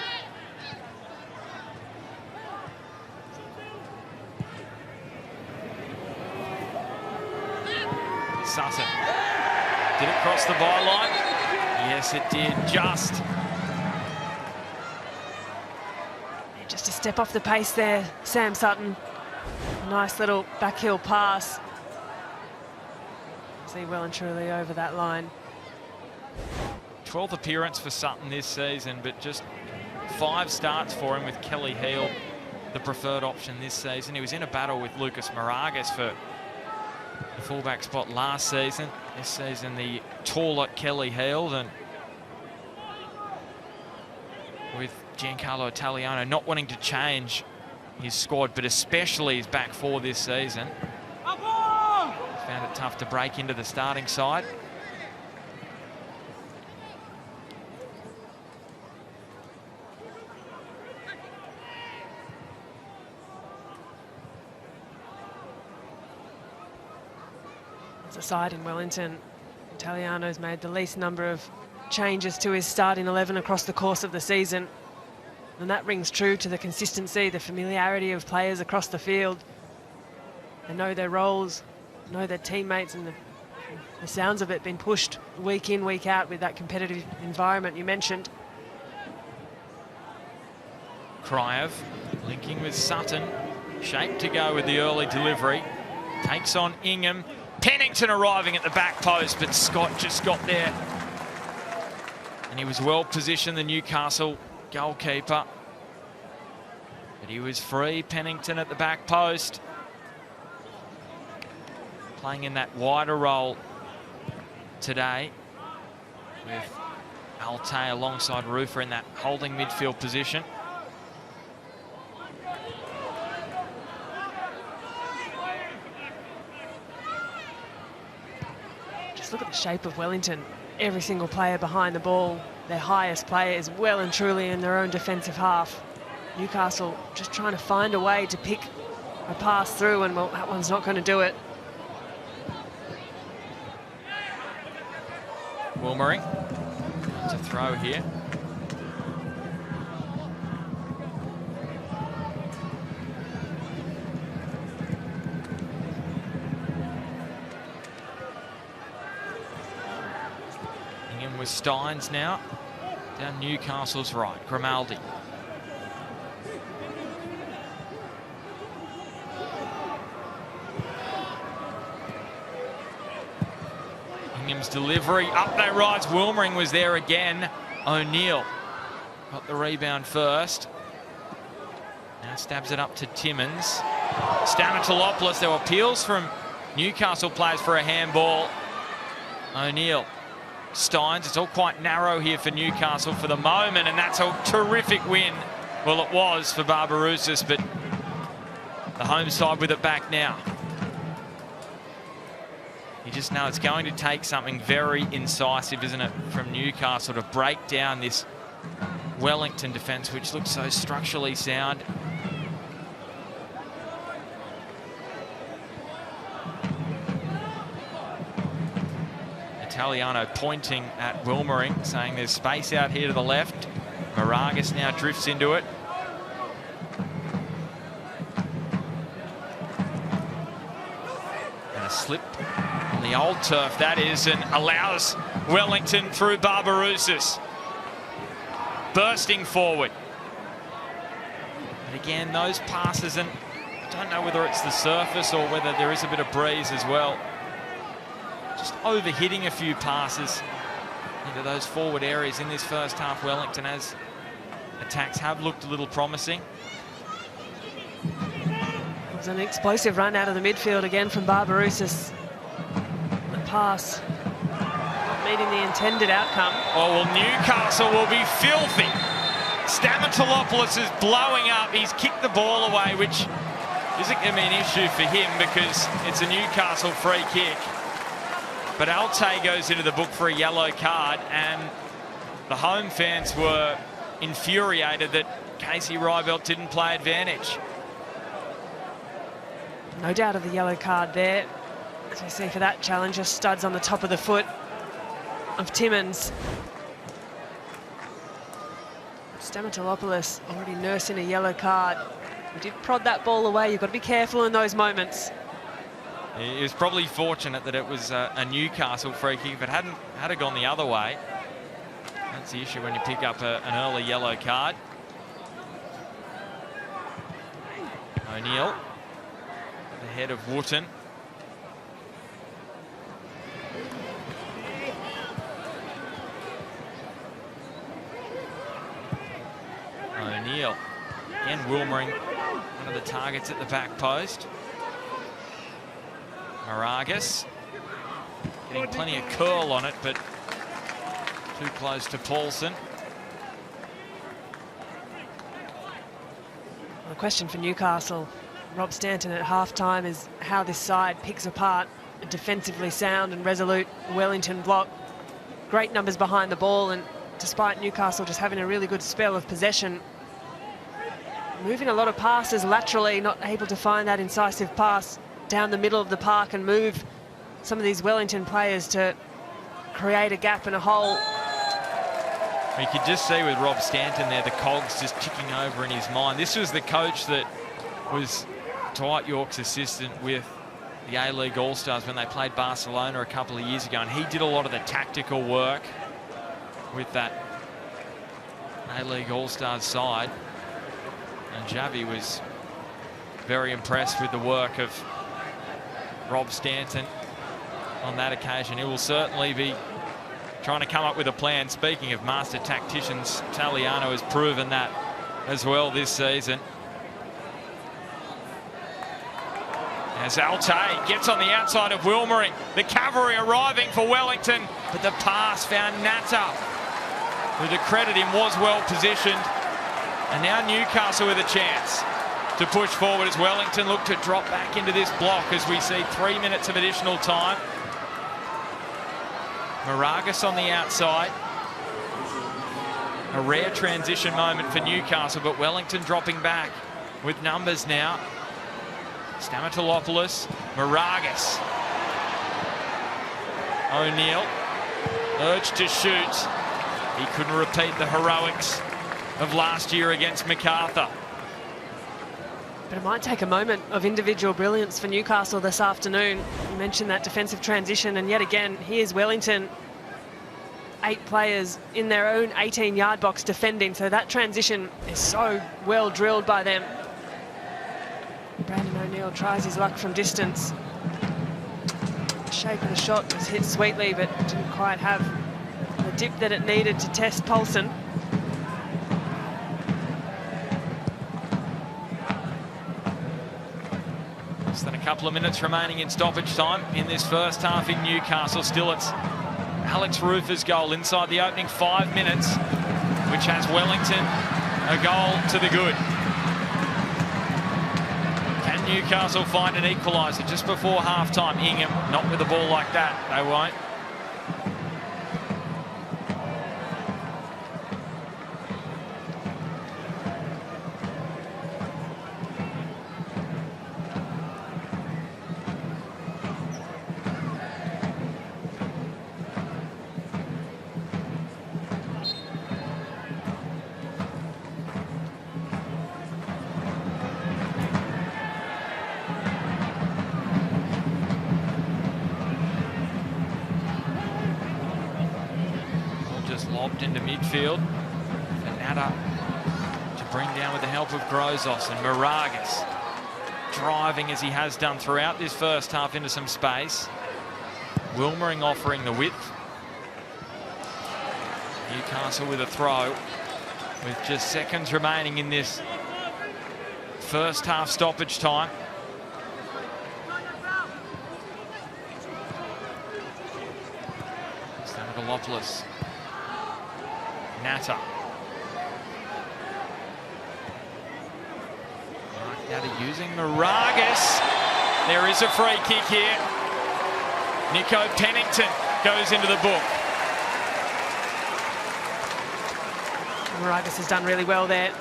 Sutton. Did it cross the byline? Yes, it did, just. Just a step off the pace there, Sam Sutton. A nice little backheel pass. See well and truly over that line. 12th appearance for Sutton this season, but just 5 starts for him with Kelly Heald, the preferred option this season. He was in a battle with Lucas Moragas for the fullback spot last season. This season, the taller Kelly Heald, and with Giancarlo Italiano not wanting to change his squad, but especially his back four this season. He's found it tough to break into the starting side. As a side in Wellington, Italiano's made the least number of changes to his starting 11 across the course of the season. And that rings true to the consistency, the familiarity of players across the field. They know their roles, know their teammates, and the sounds of it been pushed week in, week out with that competitive environment you mentioned. Kryev linking with Sutton, shaped to go with the early delivery. Takes on Ingham. Pennington arriving at the back post, but Scott just got there. And he was well positioned, the Newcastle goalkeeper. But he was free, Pennington at the back post. playing in that wider role today with Ute alongside Rufer in that holding midfield position. Just look at the shape of Wellington. Every single player behind the ball, their highest player is well and truly in their own defensive half. Newcastle just trying to find a way to pick a pass through, and well, that one's not going to do it. Wilmering to throw here. In with Steins now. Down Newcastle's right. Grimaldi. Ingham's delivery. Up they rise. Wilmering was there again. O'Neill got the rebound first. Now stabs it up to Timmins. Stamatolopoulos. There were appeals from Newcastle players for a handball. O'Neill. Steins. It's all quite narrow here for Newcastle for the moment, and that's a terrific win. Well, it was for Barbarouses, but the home side with it back now. You just know it's going to take something very incisive, isn't it, from Newcastle to break down this Wellington defence, which looks so structurally sound. Italiano pointing at Wilmering, saying there's space out here to the left. Moragas now drifts into it. And a slip on the old turf, that is, and allows Wellington through Barbarouses. Bursting forward. But again, those passes, and I don't know whether it's the surface or whether there is a bit of breeze as well. Just overhitting a few passes into those forward areas in this first half. Wellington, as attacks have looked a little promising. It was an explosive run out of the midfield again from Barbarouses. The pass not meeting the intended outcome. Oh, well, Newcastle will be filthy. Stamatolopoulos is blowing up. He's kicked the ball away, which isn't going to be an issue for him because it's a Newcastle free kick. But Ute goes into the book for a yellow card, and the home fans were infuriated that Casey Rybelt didn't play advantage. No doubt of the yellow card there. As we see for that challenge, just studs on the top of the foot of Timmins. Stamatolopoulos already nursing a yellow card. He did prod that ball away. You've got to be careful in those moments. He was probably fortunate that it was a Newcastle free kick. If it had gone the other way, that's the issue when you pick up an early yellow card. O'Neill at the head of Wooten. O'Neill and Wilmering, one of the targets at the back post. Moragas getting plenty of curl on it, but too close to Paulson. The question for Newcastle, Rob Stanton at halftime, is how this side picks apart a defensively sound and resolute Wellington block. Great numbers behind the ball, and despite Newcastle just having a really good spell of possession, moving a lot of passes laterally, not able to find that incisive pass down the middle of the park and move some of these Wellington players to create a gap and a hole. You could just see with Rob Stanton there, the cogs just ticking over in his mind. This was the coach that was Dwight York's assistant with the A-League All-Stars when they played Barcelona a couple of years ago, and he did a lot of the tactical work with that A-League All-Stars side. And Javi was very impressed with the work of Rob Stanton on that occasion. He will certainly be trying to come up with a plan. Speaking of master tacticians, Italiano has proven that as well this season. As Ute gets on the outside of Wilmering. The cavalry arriving for Wellington, but the pass found Natta, who, to credit him, was well positioned. And now Newcastle with a chance to push forward as Wellington look to drop back into this block as we see 3 minutes of additional time. Moragas on the outside. A rare transition moment for Newcastle, but Wellington dropping back with numbers now. Stamatolopoulos, Moragas. O'Neill, urged to shoot. He couldn't repeat the heroics of last year against MacArthur. But it might take a moment of individual brilliance for Newcastle this afternoon. You mentioned that defensive transition, and yet again, here's Wellington. 8 players in their own 18-yard box defending, so that transition is so well drilled by them. Brandon O'Neill tries his luck from distance. The shape of the shot was hit sweetly, but didn't quite have the dip that it needed to test Paulson. Less than a couple of minutes remaining in stoppage time in this first half in Newcastle. Still, it's Alex Rufer's goal inside the opening 5 minutes, which has Wellington a goal to the good. Can Newcastle find an equaliser just before half-time? Ingham, not with a ball like that, they won't. Lobbed into midfield. Natta to bring down with the help of Grozos, and Moragas driving as he has done throughout this first half into some space. Wilmering offering the width. Newcastle with a throw with just seconds remaining in this first half stoppage time. Stamatolopoulos. Natta. Natta using Moragas. There is a free kick here. Nico Pennington goes into the book. Moragas has done really well there.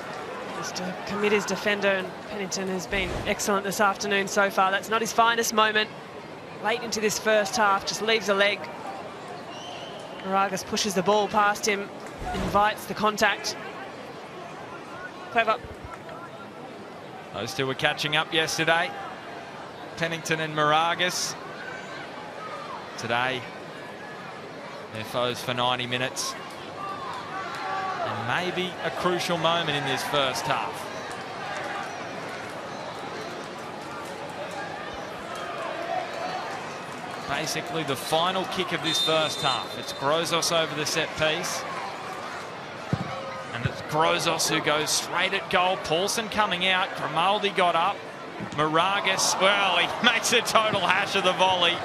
Just to commit his defender, and Pennington has been excellent this afternoon so far. That's not his finest moment. Late into this first half, just leaves a leg. Moragas pushes the ball past him, invites the contact. Clever. Those two were catching up yesterday. Pennington and Moragas. Today, they're foes for 90 minutes. And maybe a crucial moment in this first half. Basically the final kick of this first half. It's Grozos over the set piece. And it's Grozos who goes straight at goal. Paulson coming out. Grimaldi got up. Moragas, well, he makes a total hash of the volley.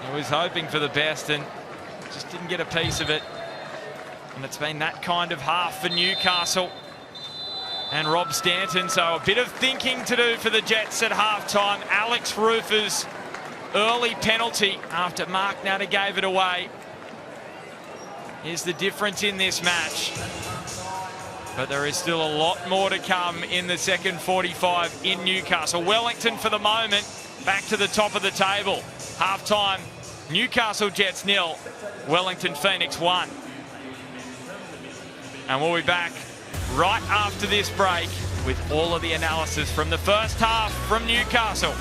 He was hoping for the best and just didn't get a piece of it. And it's been that kind of half for Newcastle and Rob Stanton. So a bit of thinking to do for the Jets at halftime. Alex Rufer's early penalty after Mark Natta gave it away is the difference in this match. But there is still a lot more to come in the second 45 in Newcastle. Wellington for the moment back to the top of the table. Half-time, Newcastle Jets 0, Wellington Phoenix 1. And we'll be back right after this break with all of the analysis from the first half from Newcastle.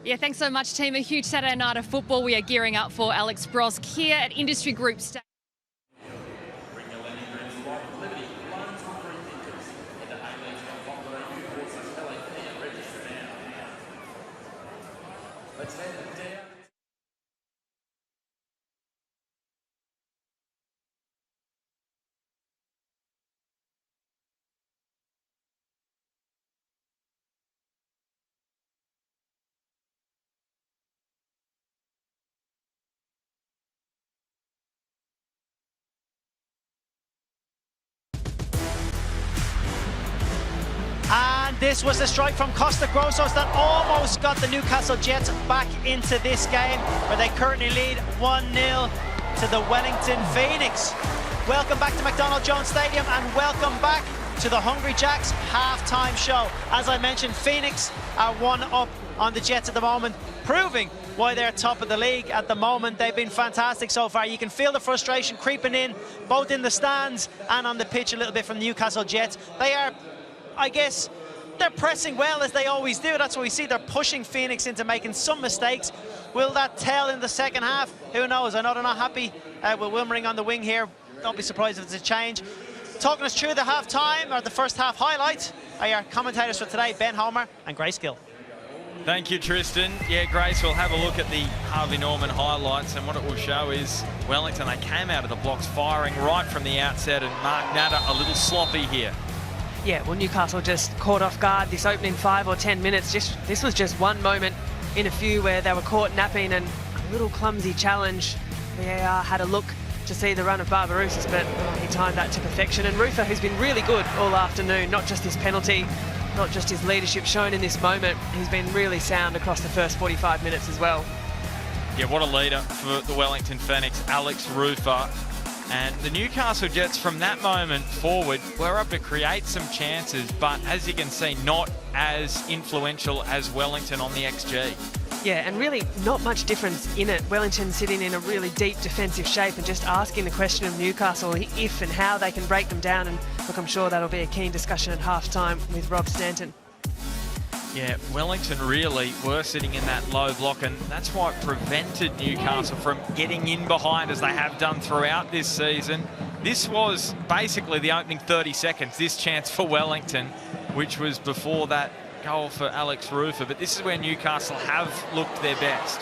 Yeah, thanks so much, team. A huge Saturday night of football. We are gearing up for Alex Brosk here at Industry Group Stadium. And this was a strike from Costa Grossos that almost got the Newcastle Jets back into this game, where they currently lead 1-0 to the Wellington Phoenix. Welcome back to McDonald Jones Stadium, and welcome back to the Hungry Jacks halftime show. As I mentioned, Phoenix are 1 up on the Jets at the moment, proving why they're top of the league at the moment. They've been fantastic so far. You can feel the frustration creeping in, both in the stands and on the pitch a little bit from the Newcastle Jets. They are, I guess, they're pressing well, as they always do. That's what we see. They're pushing Phoenix into making some mistakes. Will that tell in the second half? Who knows? I know they're not happy with Wilmering on the wing here. Don't be surprised if it's a change. Talking us through the half-time, or the first half highlights, are your commentators for today, Ben Homer and Grace Gill. Thank you, Tristan. Yeah, Grace, we'll have a look at the Harvey Norman highlights, and what it will show is Wellington, they came out of the blocks firing right from the outset, and Mark Natter a little sloppy here. Yeah, well, Newcastle just caught off guard this opening 5 or 10 minutes. This was just one moment in a few where they were caught napping, and a little clumsy challenge. VAR had a look to see the run of Barbarouses, but he timed that to perfection. And Rufer, who's been really good all afternoon, not just his penalty, not just his leadership shown in this moment, he's been really sound across the first 45 minutes as well. Yeah, what a leader for the Wellington Phoenix, Alex Rufer. And the Newcastle Jets, from that moment forward, were able to create some chances, but as you can see, not as influential as Wellington on the XG. Yeah, and really not much difference in it. Wellington sitting in a really deep defensive shape and just asking the question of Newcastle if and how they can break them down. And look, I'm sure that'll be a keen discussion at half-time with Rob Stanton. Yeah, Wellington really were sitting in that low block, and that's why it prevented Newcastle from getting in behind, as they have done throughout this season. This was basically the opening 30 seconds, this chance for Wellington, which was before that goal for Alex Rufer. But this is where Newcastle have looked their best.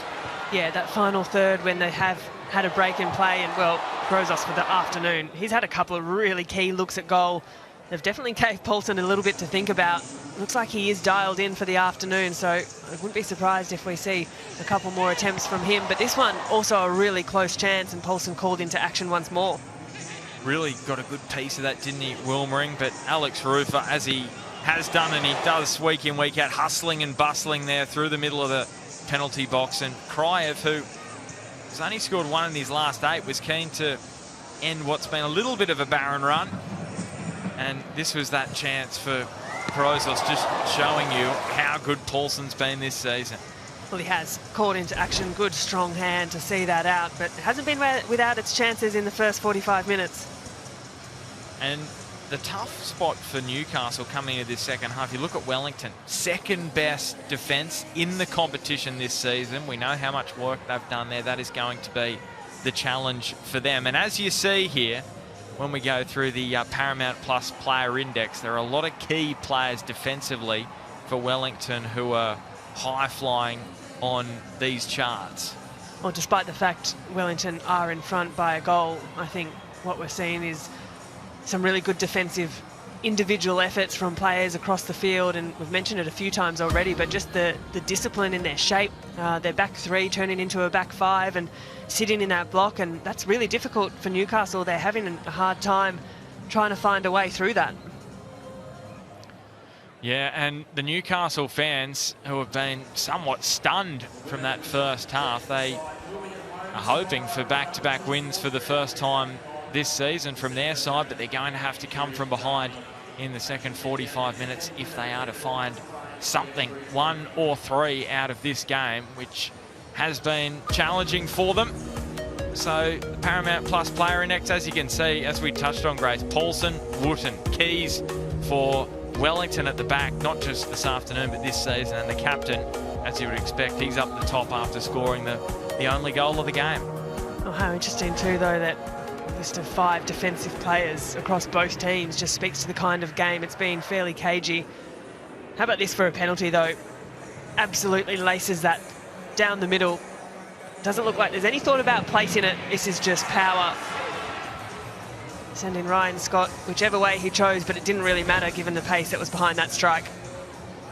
Yeah, that final third when they have had a break in play, and, well, Grossos for the afternoon. He's had a couple of really key looks at goal. They've definitely gave Paulson a little bit to think about. Looks like he is dialed in for the afternoon, so I wouldn't be surprised if we see a couple more attempts from him. But this one, also a really close chance, and Paulson called into action once more. Really got a good piece of that, didn't he, Wilmering? But Alex Rufer, as he has done and he does week in, week out, hustling and bustling there through the middle of the penalty box. And Kryev, who has only scored 1 in his last 8, was keen to end what's been a little bit of a barren run. And this was that chance for Grossos, just showing you how good Paulson's been this season. Well, he has caught into action. Good, strong hand to see that out, but it hasn't been without its chances in the first 45 minutes. And the tough spot for Newcastle coming into this second half, you look at Wellington, second best defence in the competition this season. We know how much work they've done there. That is going to be the challenge for them. And as you see here, when we go through the Paramount Plus player index, there are a lot of key players defensively for Wellington who are high-flying on these charts. Well, despite the fact Wellington are in front by a goal, I think what we're seeing is some really good defensive individual efforts from players across the field, and we've mentioned it a few times already, but just the discipline in their shape, their back three turning into a back five and sitting in that block, and that's really difficult for Newcastle. They're having a hard time trying to find a way through that. Yeah, and the Newcastle fans, who have been somewhat stunned from that first half, they are hoping for back-to-back wins for the first time this season from their side, but they're going to have to come from behind in the second 45 minutes if they are to find something, 1 or 3 out of this game, which has been challenging for them. So the Paramount Plus player index, as you can see, as we touched on, Grace, Paulson, Wooten, keys for Wellington at the back, not just this afternoon, but this season. And the captain, as you would expect, he's up the top after scoring the only goal of the game. Oh, how interesting too, though, that list of 5 defensive players across both teams just speaks to the kind of game. It's been fairly cagey. How about this for a penalty, though? Absolutely laces that down the middle. Doesn't look like there's any thought about placing it. This is just power. Sending Ryan Scott whichever way he chose, but it didn't really matter given the pace that was behind that strike.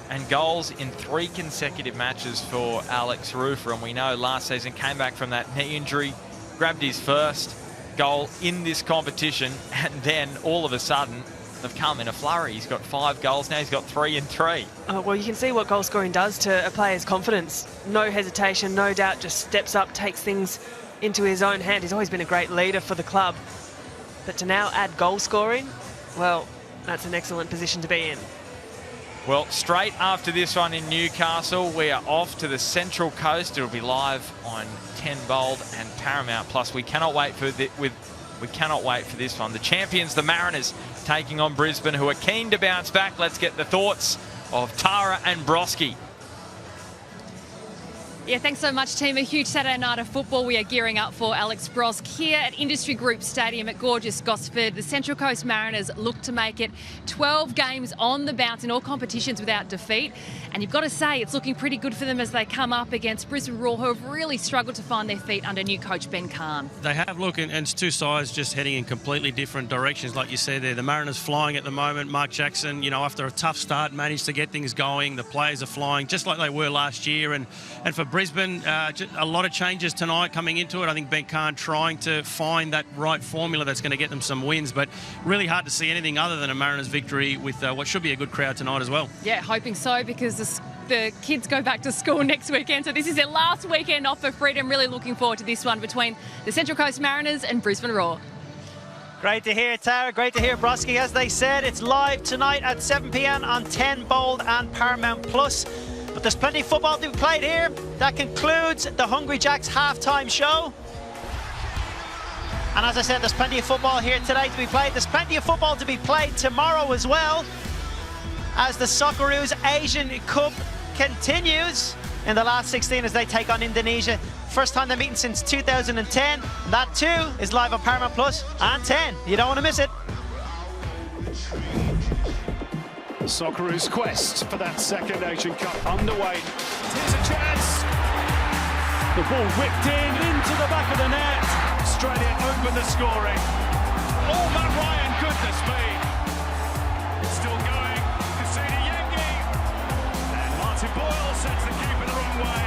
And goals in 3 consecutive matches for Alex Rufer. And we know last season came back from that knee injury, grabbed his first goal in this competition, and then all of a sudden they've come in a flurry. He's got 5 goals now. He's got 3 and 3. Well, you can see what goal scoring does to a player's confidence. No hesitation, no doubt, just steps up, takes things into his own hand. He's always been a great leader for the club. But to now add goal scoring, well, that's an excellent position to be in. Well, straight after this one in Newcastle, we are off to the Central Coast. It'll be live on 10 Bold and Paramount Plus. We cannot wait for this one. The champions, the Mariners, taking on Brisbane, who are keen to bounce back. Let's get the thoughts of Tara and Broski. Yeah, thanks so much, team. A huge Saturday night of football. We are gearing up for Alex Brosk here at Industry Group Stadium at gorgeous Gosford. The Central Coast Mariners look to make it 12 games on the bounce in all competitions without defeat. And you've got to say, it's looking pretty good for them as they come up against Brisbane Roar, who have really struggled to find their feet under new coach Ben Kahn. They have, look, and it's two sides just heading in completely different directions, like you said there. The Mariners flying at the moment. Mark Jackson, you know, after a tough start, managed to get things going. The players are flying just like they were last year. And for Brisbane, a lot of changes tonight coming into it. I think Ben Kahn trying to find that right formula that's going to get them some wins, but really hard to see anything other than a Mariners victory with what should be a good crowd tonight as well. Yeah, hoping so, because the kids go back to school next weekend, so this is their last weekend off for freedom. Really looking forward to this one between the Central Coast Mariners and Brisbane Roar. Great to hear, Tara. Great to hear, Broski. As they said, it's live tonight at 7 p.m. on 10 Bold and Paramount Plus. But there's plenty of football to be played here. That concludes the Hungry Jacks halftime show. And as I said, there's plenty of football here today to be played. There's plenty of football to be played tomorrow as well, as the Socceroos Asian Cup continues in the last 16 as they take on Indonesia. First time they're meeting since 2010. That too is live on Paramount Plus and 10. You don't want to miss it. Socceroos' quest for that second Asian Cup underway. Here's a chance. The ball whipped into the back of the net. Australia open the scoring. Oh, Matt Ryan, goodness me. It's still going. Kasida Yengi. And Martin Boyle sends the keeper the wrong way.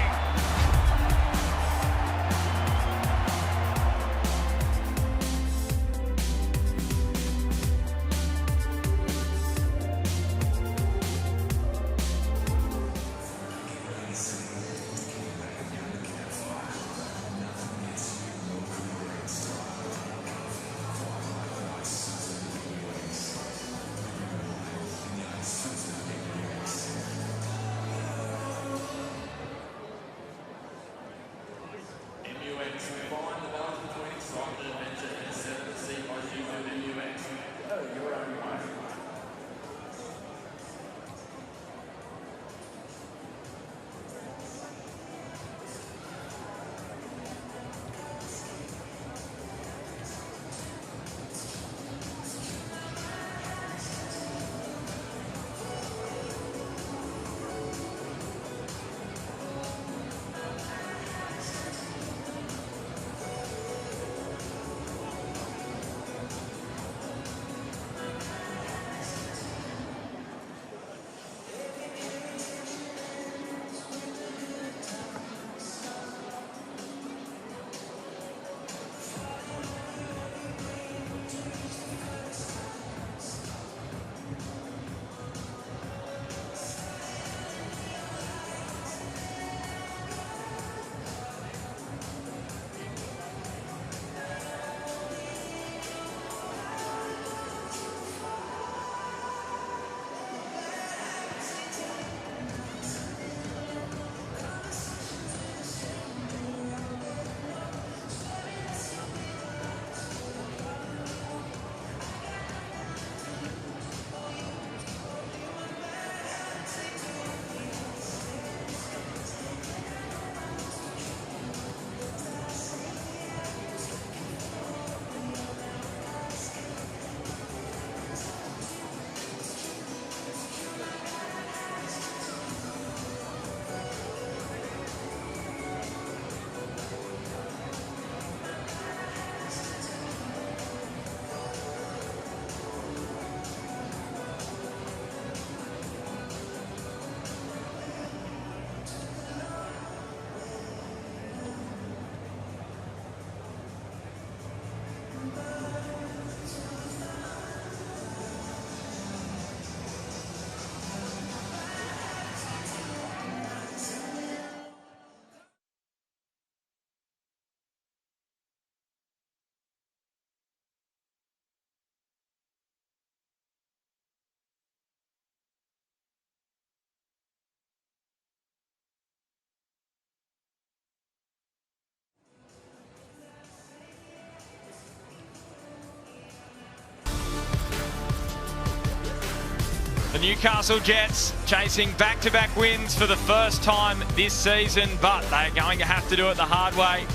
The Newcastle Jets chasing back-to-back wins for the first time this season, but they're going to have to do it the hard way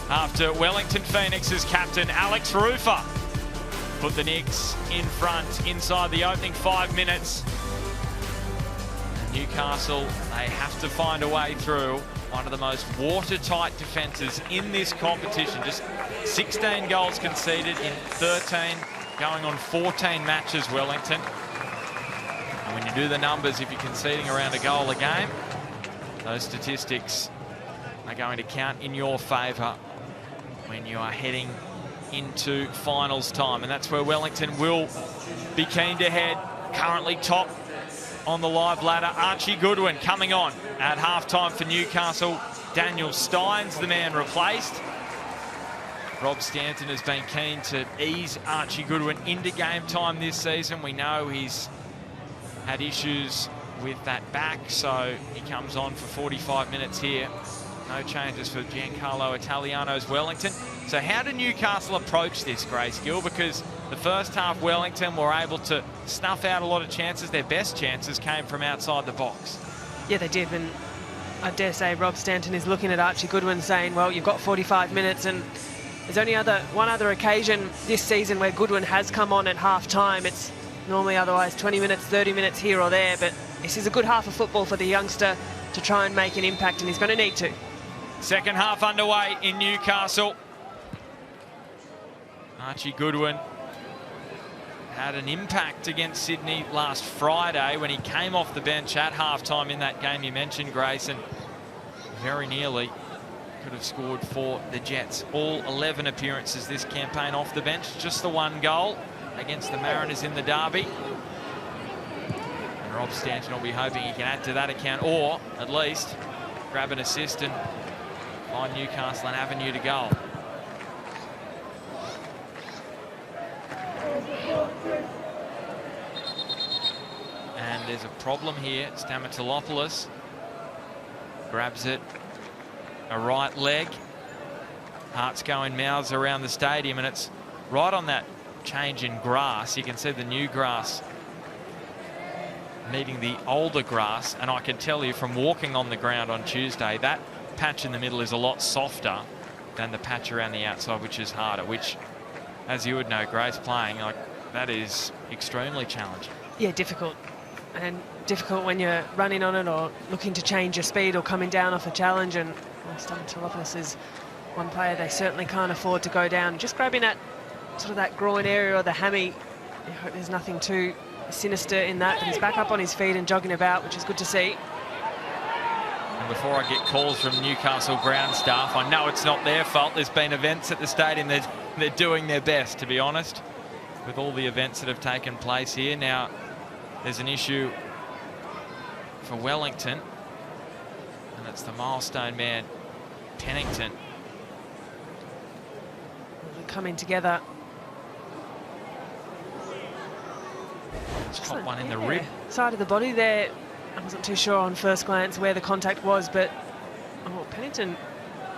after Wellington Phoenix's captain Alex Rufer put the Knicks in front inside the opening 5 minutes. Newcastle, they have to find a way through one of the most watertight defences in this competition. Just 16 goals conceded in 13, going on 14 matches, Wellington. And when you do the numbers, if you're conceding around a goal a game, those statistics are going to count in your favour when you are heading into finals time. And that's where Wellington will be keen to head. Currently top on the live ladder, Archie Goodwin coming on at half-time for Newcastle. Daniel Stein's the man replaced. Rob Stanton has been keen to ease Archie Goodwin into game time this season. We know he's had issues with that back, so he comes on for 45 minutes here. No changes for Giancarlo Italiano's Wellington. So how do Newcastle approach this, Grace Gill? Because the first half, Wellington were able to snuff out a lot of chances. Their best chances came from outside the box. Yeah, they did. And I dare say Rob Stanton is looking at Archie Goodwin saying, well, you've got 45 minutes. And there's only one other occasion this season where Goodwin has come on at half-time. It's normally otherwise 20 minutes, 30 minutes here or there. But this is a good half of football for the youngster to try and make an impact, and he's going to need to. Second half underway in Newcastle. Archie Goodwin had an impact against Sydney last Friday when he came off the bench at halftime in that game you mentioned, Grayson. Very nearly could have scored for the Jets. All 11 appearances this campaign off the bench, just the one goal against the Mariners in the derby. And Rob Stanton will be hoping he can add to that account, or at least grab an assist and find Newcastle an avenue to goal. And there's a problem here. Stamatolopoulos grabs it, a right leg. Hearts going mouths around the stadium, and it's right on that change in grass. You can see the new grass meeting the older grass, and I can tell you from walking on the ground on Tuesday, that patch in the middle is a lot softer than the patch around the outside, which is harder, which, as you would know, Grace, playing like that is extremely challenging. Yeah, difficult. And difficult when you're running on it or looking to change your speed or coming down off a challenge. And Stamatolopoulos is one player they certainly can't afford to go down. Just grabbing at sort of that groin area or the hammy. I hope there's nothing too sinister in that, but he's back up on his feet and jogging about, which is good to see. And before I get calls from Newcastle ground staff, I know it's not their fault. There's been events at the stadium. They're doing their best, to be honest, with all the events that have taken place here. Now, there's an issue for Wellington, and it's the milestone man, Pennington. They're coming together. Just got one in the rib. Side of the body there. I wasn't too sure on first glance where the contact was, but Pennington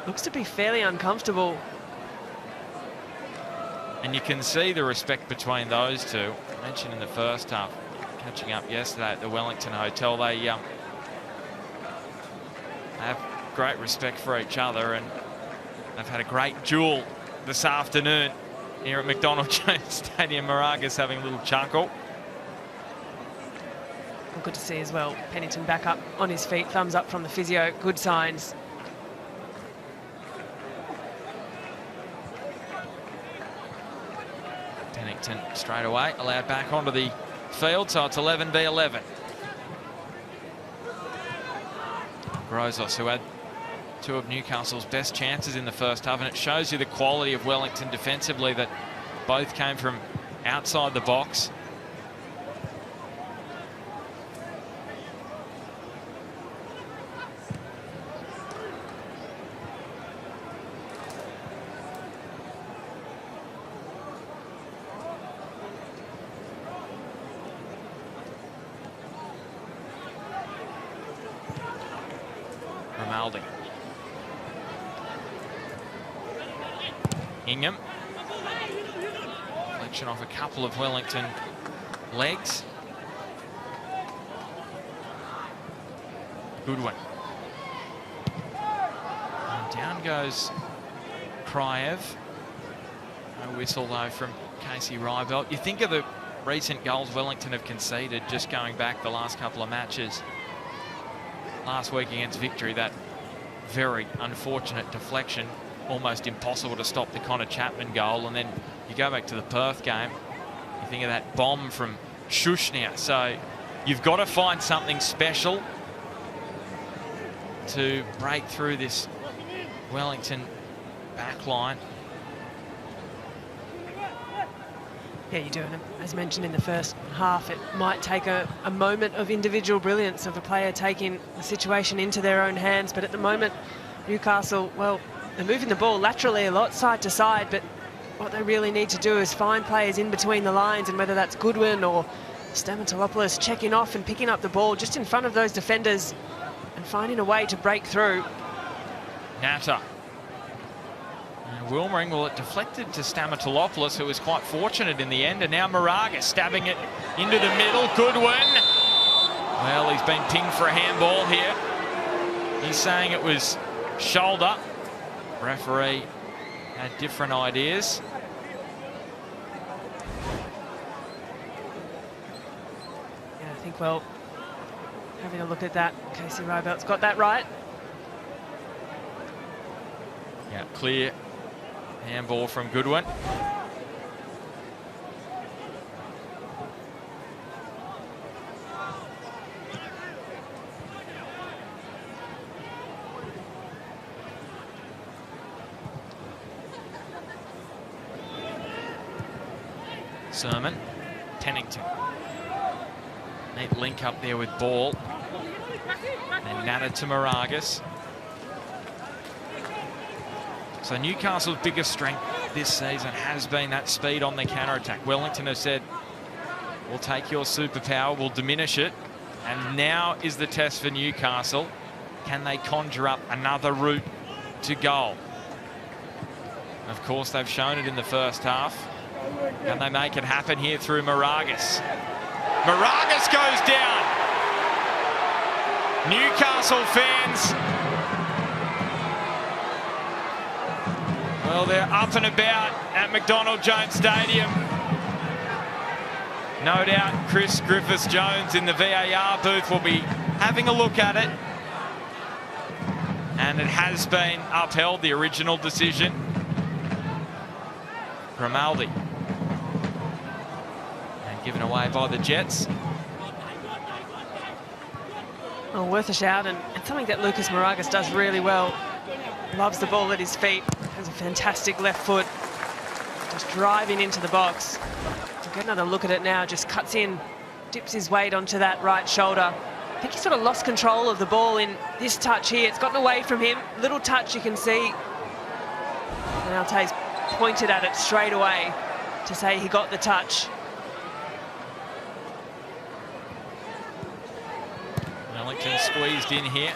looks to be fairly uncomfortable. And you can see the respect between those two. I mentioned in the first half, catching up yesterday at the Wellington Hotel, they have great respect for each other, and they've had a great duel this afternoon here at McDonald Jones Stadium. Maraga's having a little chuckle. Well, good to see as well. Pennington back up on his feet, thumbs up from the physio, good signs. Pennington straight away allowed back onto the field, so it's 11v11. Grozos, who had two of Newcastle's best chances in the first half, and it shows you the quality of Wellington defensively, that both came from outside the box. Ingham. Reflection off a couple of Wellington legs. Goodwin. And down goes Kriev. No whistle though from Casey Rybelt. You think of the recent goals Wellington have conceded just going back the last couple of matches. Last week against Victory, that very unfortunate deflection, almost impossible to stop the Connor Chapman goal. And then you go back to the Perth game, you think of that bomb from Shushnia. So you've got to find something special to break through this Wellington back line. Yeah, you do. And as mentioned in the first half, it might take a moment of individual brilliance of a player taking the situation into their own hands. But at the moment, Newcastle, well, they're moving the ball laterally a lot, side to side. But what they really need to do is find players in between the lines, and whether that's Goodwin or Stamatolopoulos checking off and picking up the ball just in front of those defenders and finding a way to break through. Natta. And Wilmering, well, it deflected to Stamatolopoulos, who was quite fortunate in the end, and now Moraga stabbing it into the middle. Goodwin. Well, he's been pinged for a handball here. He's saying it was shoulder. Referee had different ideas. Yeah, I think, well, having a look at that, Casey Rybelt's got that right. Yeah, clear handball from Goodwin. Sermon, Tennington. Neat link up there with ball. And Natta to Moragas. So Newcastle's biggest strength this season has been that speed on the counter-attack. Wellington have said, we'll take your superpower, we'll diminish it. And now is the test for Newcastle. Can they conjure up another route to goal? Of course, they've shown it in the first half. Can they make it happen here through Moragas? Moragas goes down. Newcastle fans, well, they're up and about at McDonald Jones Stadium. No doubt Chris Griffiths-Jones in the VAR booth will be having a look at it. And it has been upheld, the original decision. Grimaldi. And given away by the Jets. Well, worth a shout, and something that Lucas Moragas does really well. Loves the ball at his feet, has a fantastic left foot, just driving into the box. We'll get another look at it now, just cuts in, dips his weight onto that right shoulder. I think he sort of lost control of the ball in this touch here. It's gotten away from him, little touch you can see. And Altay's pointed at it straight away to say he got the touch. Wellington squeezed in here,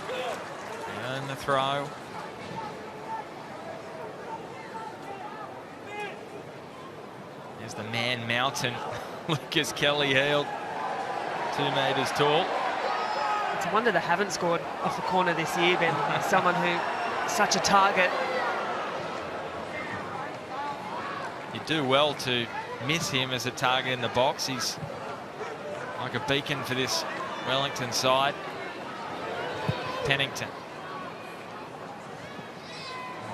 and the throw. There's the man mountain, Lucas Kelly-Heald, 2 metres tall. It's a wonder they haven't scored off the corner this year, Ben. Someone who such a target. You do well to miss him as a target in the box. He's like a beacon for this Wellington side. Pennington.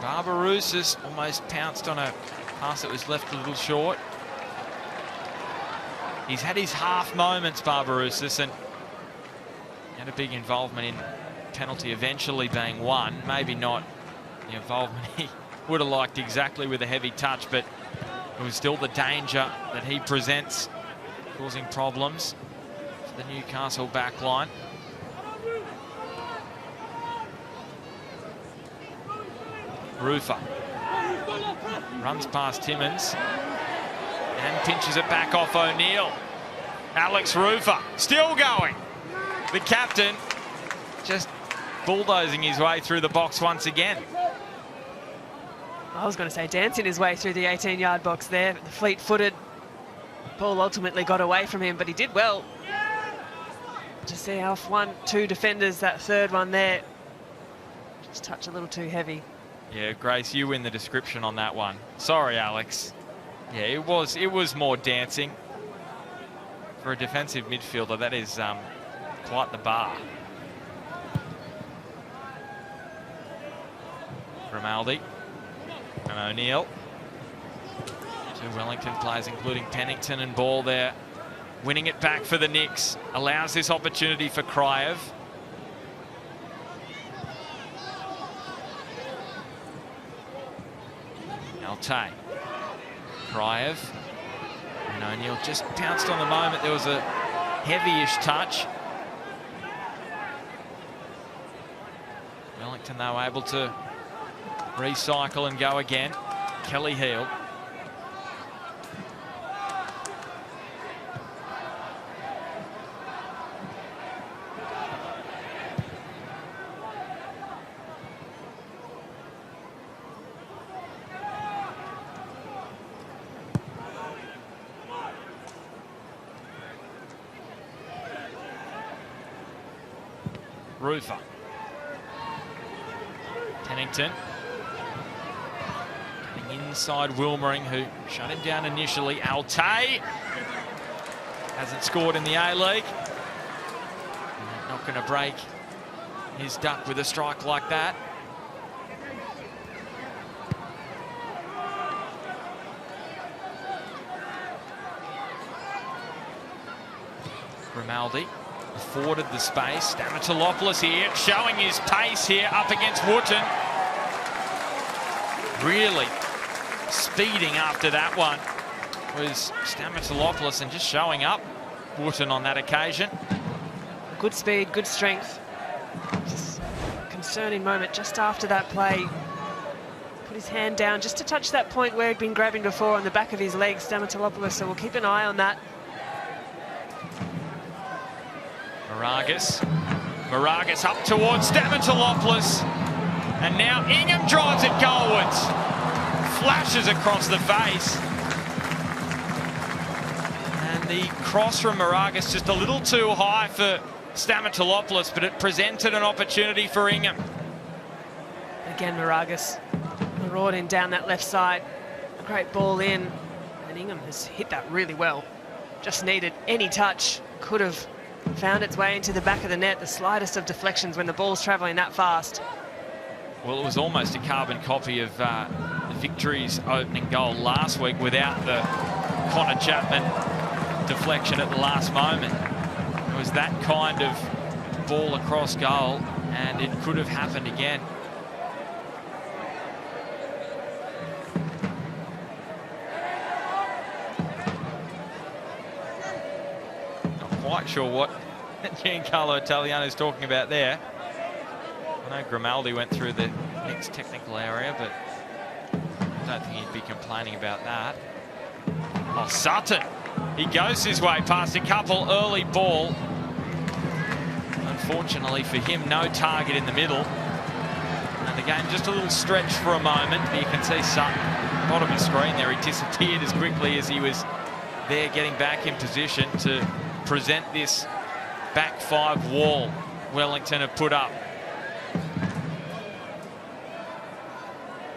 Barbarouses almost pounced on a pass that was left a little short. He's had his half moments, Barbarouses, and had a big involvement in penalty eventually being won. Maybe not the involvement he would have liked exactly with a heavy touch, but it was still the danger that he presents, causing problems for the Newcastle back line. Rufer runs past Timmins and pinches it back off O'Neill. Alex Rufer still going. The captain just bulldozing his way through the box once again. I was going to say dancing his way through the 18-yard box there. The fleet-footed ball ultimately got away from him, but he did well. Just see off 1-2 defenders, that third one there. Just touch a little too heavy. Yeah, Grace, you win the description on that one. Sorry, Alex. Yeah, it was more dancing. For a defensive midfielder, that is quite the bar. Grimaldi and O'Neill. Two Wellington players, including Pennington and Ball there. Winning it back for the Knicks. Allows this opportunity for Kriev. Ute. Kriev. And O'Neill just pounced on the moment. There was a heavy-ish touch. Wellington, though, able to recycle and go again. Kelly Heald. Rufer. Pennington. Coming inside Wilmering, who shut him down initially. Ute hasn't scored in the A-League. Not going to break his duck with a strike like that. Grimaldi afforded the space. Stamatolopoulos here, showing his pace here up against Wooten. Really speeding after that one was Stamatolopoulos, and just showing up Wooten on that occasion. Good speed, good strength. Just a concerning moment just after that play. Put his hand down just to touch that point where he'd been grabbing before on the back of his leg, Stamatolopoulos, so we'll keep an eye on that. Moragas up towards Stamatolopoulos, and now Ingham drives it goalwards. Flashes across the face. And the cross from Moragas just a little too high for Stamatolopoulos, but it presented an opportunity for Ingham. Again, Moragas marauding down that left side. A great ball in, and Ingham has hit that really well. Just needed any touch. Could have found its way into the back of the net, the slightest of deflections when the ball's travelling that fast. Well, it was almost a carbon copy of the Victory's opening goal last week without the Connor Chapman deflection at the last moment. It was that kind of ball across goal, and it could have happened again. Quite sure what Giancarlo Italiano is talking about there. I know Grimaldi went through the next technical area, but I don't think he'd be complaining about that. Oh, Sutton. He goes his way past a couple early ball. Unfortunately for him, no target in the middle. And the game just a little stretched for a moment. But you can see Sutton, bottom of the screen there, he disappeared as quickly as he was there getting back in position to present this back five wall Wellington have put up.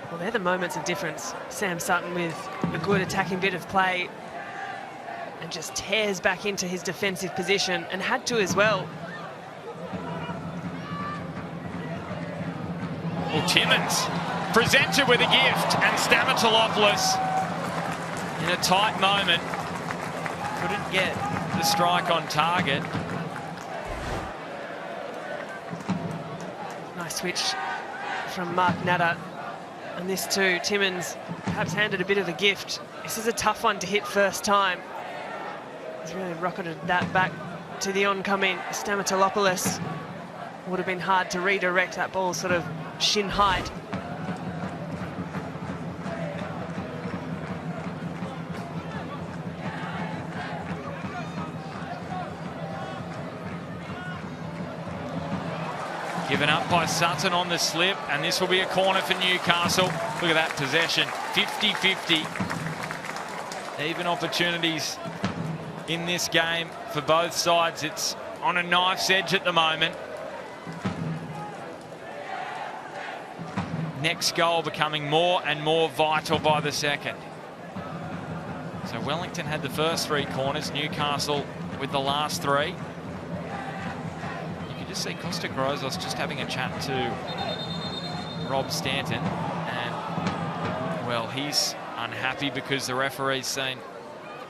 Well, they're the moments of difference. Sam Sutton with a good attacking bit of play and just tears back into his defensive position, and had to as well. Well, Timmins presented with a gift, and Stamatolopoulos in a tight moment couldn't get the strike on target. Nice switch from Mark Natter. And this too, Timmins perhaps handed a bit of a gift. This is a tough one to hit first time. He's really rocketed that back to the oncoming Stamatolopoulos. Would have been hard to redirect that ball sort of shin height. Given up by Sutton on the slip, and this will be a corner for Newcastle. Look at that possession, 50-50. Even opportunities in this game for both sides. It's on a knife's edge at the moment. Next goal becoming more and more vital by the second. So Wellington had the first 3 corners, Newcastle with the last 3. You can just see Costa Grozos just having a chat to Rob Stanton, and well, he's unhappy because the referee's seen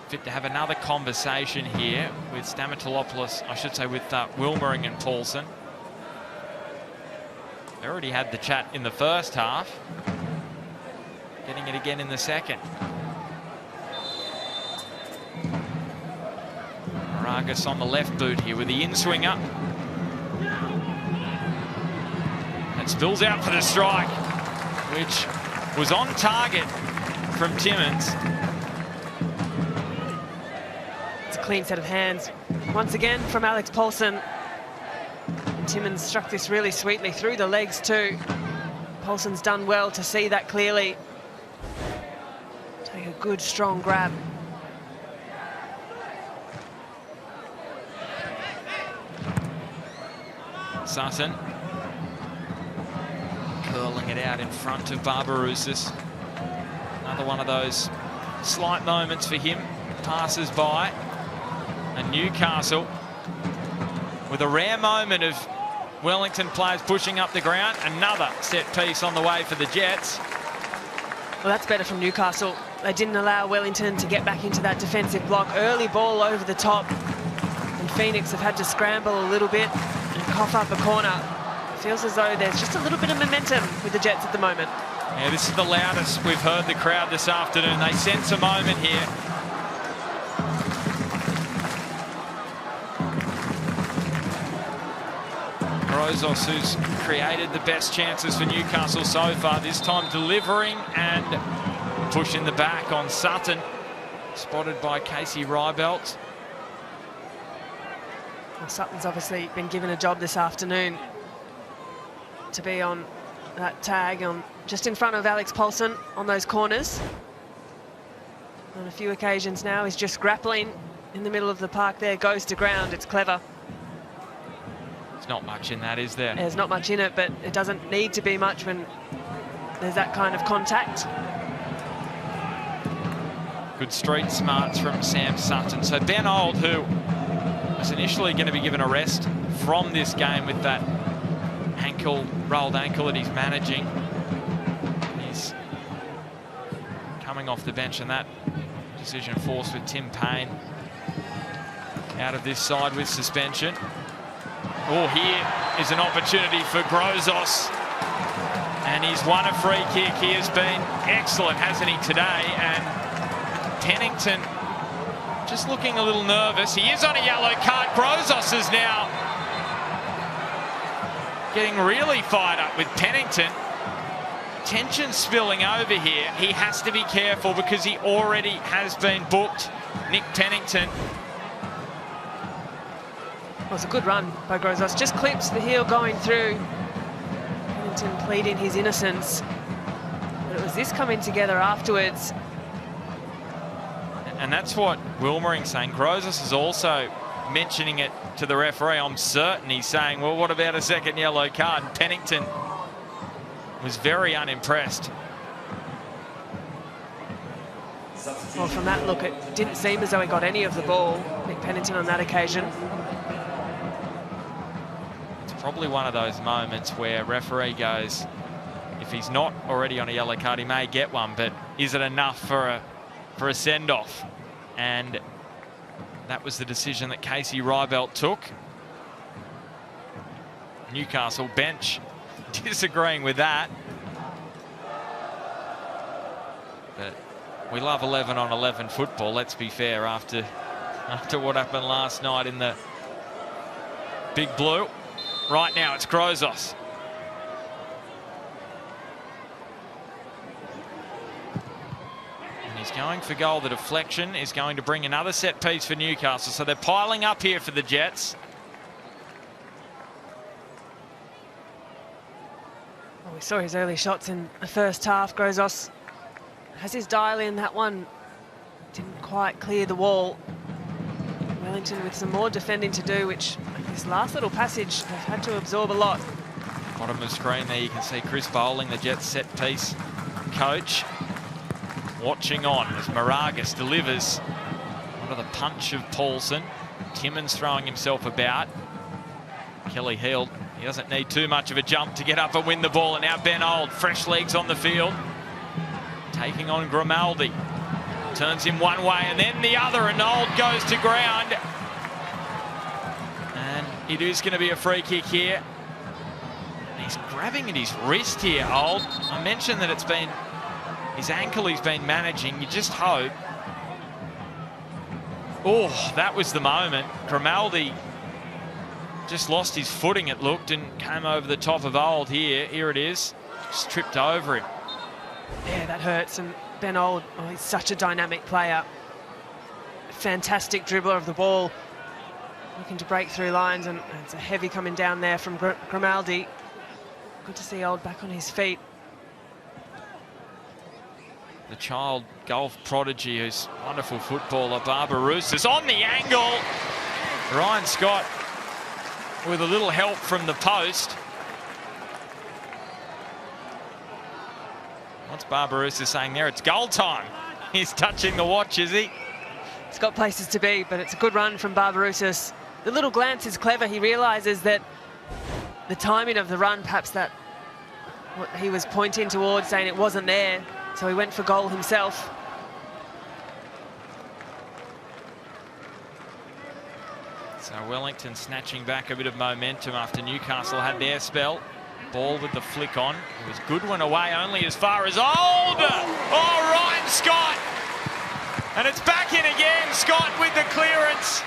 fit to have another conversation here with Stamatolopoulos, I should say with Wilmering and Paulson. They already had the chat in the first half, getting it again in the second. Moragas on the left boot here with the in-swinger. And spills out for the strike, which was on target from Timmins. It's a clean set of hands once again from Alex Paulson. Timmins struck this really sweetly through the legs too. Paulson's done well to see that clearly. Take a good strong grab. Sutton curling it out in front of Barbarouses. Another one of those slight moments for him. Passes by. And Newcastle with a rare moment of Wellington players pushing up the ground. Another set piece on the way for the Jets. Well, that's better from Newcastle. They didn't allow Wellington to get back into that defensive block. Early ball over the top. And Phoenix have had to scramble a little bit and cough up a corner. It feels as though there's just a little bit of momentum with the Jets at the moment. Yeah, this is the loudest we've heard the crowd this afternoon. They sense a moment here. Grozos, who's created the best chances for Newcastle so far, this time delivering and pushing the back on Sutton. Spotted by Casey Rybelt. Well, Sutton's obviously been given a job this afternoon to be on that tag on just in front of Alex Paulson on those corners. On a few occasions now, he's just grappling in the middle of the park there, goes to ground. It's clever. There's not much in that, is there? There's not much in it, but it doesn't need to be much when there's that kind of contact. Good street smarts from Sam Sutton. So Ben Old, who was initially going to be given a rest from this game with that rolled ankle that he's managing. He's coming off the bench, and that decision forced with Tim Payne out of this side with suspension. Oh, here is an opportunity for Grozos. And he's won a free kick. He has been excellent, hasn't he, today? And Pennington just looking a little nervous. He is on a yellow card. Grozos is now getting really fired up with Pennington. Tension spilling over here. He has to be careful because he already has been booked. Nick Pennington. Well, it's a good run by Grozos. Just clips the heel going through. Pennington pleading his innocence. But it was this coming together afterwards. And that's what Wilmering's saying. Grozos is also mentioning it to the referee. I'm certain he's saying, well, what about a second yellow card? And Pennington was very unimpressed. Well, from that look, it didn't seem as though he got any of the ball, Nick Pennington, on that occasion. It's probably one of those moments where referee goes, if he's not already on a yellow card, he may get one, but is it enough for a send-off? And that was the decision that Casey Rybelt took. Newcastle bench disagreeing with that. But we love 11 on 11 football, let's be fair, after what happened last night in the Big Blue. Right now it's Grozos. And he's going for goal. The deflection is going to bring another set piece for Newcastle. So they're piling up here for the Jets. Well, we saw his early shots in the first half. Grozos has his dial in. That one didn't quite clear the wall. Wellington with some more defending to do, which this last little passage they've had to absorb a lot. Bottom of the screen there, you can see Chris Bowling, the Jets set piece coach, watching on as Moragas delivers under the punch of Paulson. Timmins throwing himself about. Kelly Heald, he doesn't need too much of a jump to get up and win the ball, and now Ben Old, fresh legs on the field, taking on Grimaldi. Turns him one way and then the other, and Old goes to ground. And it is going to be a free kick here. He's grabbing at his wrist here, Old. I mentioned that it's been his ankle he's been managing. You just hope. Oh, that was the moment. Grimaldi just lost his footing, it looked, and came over the top of Old here. Here it is. Just tripped over him. Yeah, that hurts. And Ben Old, oh, he's such a dynamic player. Fantastic dribbler of the ball. Looking to break through lines, and it's a heavy coming down there from Grimaldi. Good to see Old back on his feet. The child golf prodigy who's a wonderful footballer, Barbarousse, is on the angle. Ryan Scott with a little help from the post. What's Barbarousse saying there? It's goal time. He's touching the watch, is he? It's got places to be, but it's a good run from Barbarousse. The little glance is clever. He realises that the timing of the run, perhaps that what he was pointing towards, saying it wasn't there, so he went for goal himself. So Wellington snatching back a bit of momentum after Newcastle had their spell. Ball with the flick on. It was Goodwin away only as far as Old. Oh, Ryan Scott. And it's back in again. Scott with the clearance.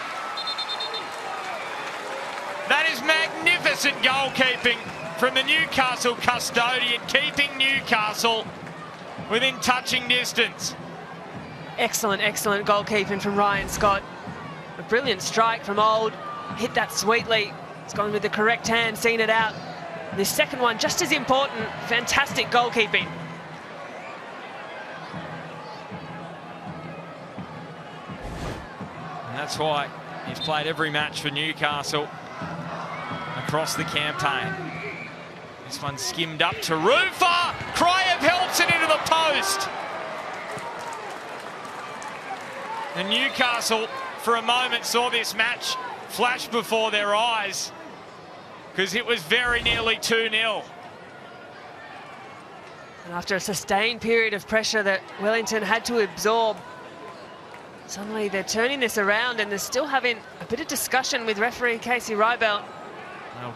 That is magnificent goalkeeping from the Newcastle custodian, keeping Newcastle within touching distance. Excellent, excellent goalkeeping from Ryan Scott. A brilliant strike from Old. Hit that sweetly. It's gone with the correct hand, seen it out. And this second one, just as important. Fantastic goalkeeping. And that's why he's played every match for Newcastle across the campaign. This one skimmed up to Rufa. Kriev helps it into the post. And Newcastle, for a moment, saw this match flash before their eyes because it was very nearly 2-0. And after a sustained period of pressure that Wellington had to absorb, suddenly they're turning this around, and they're still having a bit of discussion with referee Casey Rybelt. Well,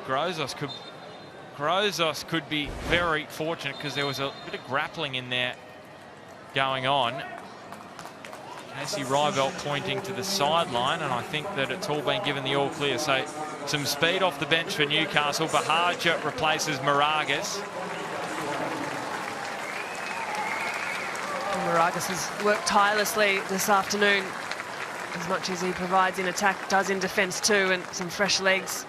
Grozos could be very fortunate because there was a bit of grappling in there going on. Casey Rybelt pointing to the sideline, and I think that it's all been given the all clear. So some speed off the bench for Newcastle. Bahaja replaces Moragas. Moragas has worked tirelessly this afternoon. As much as he provides in attack, does in defence too, and some fresh legs.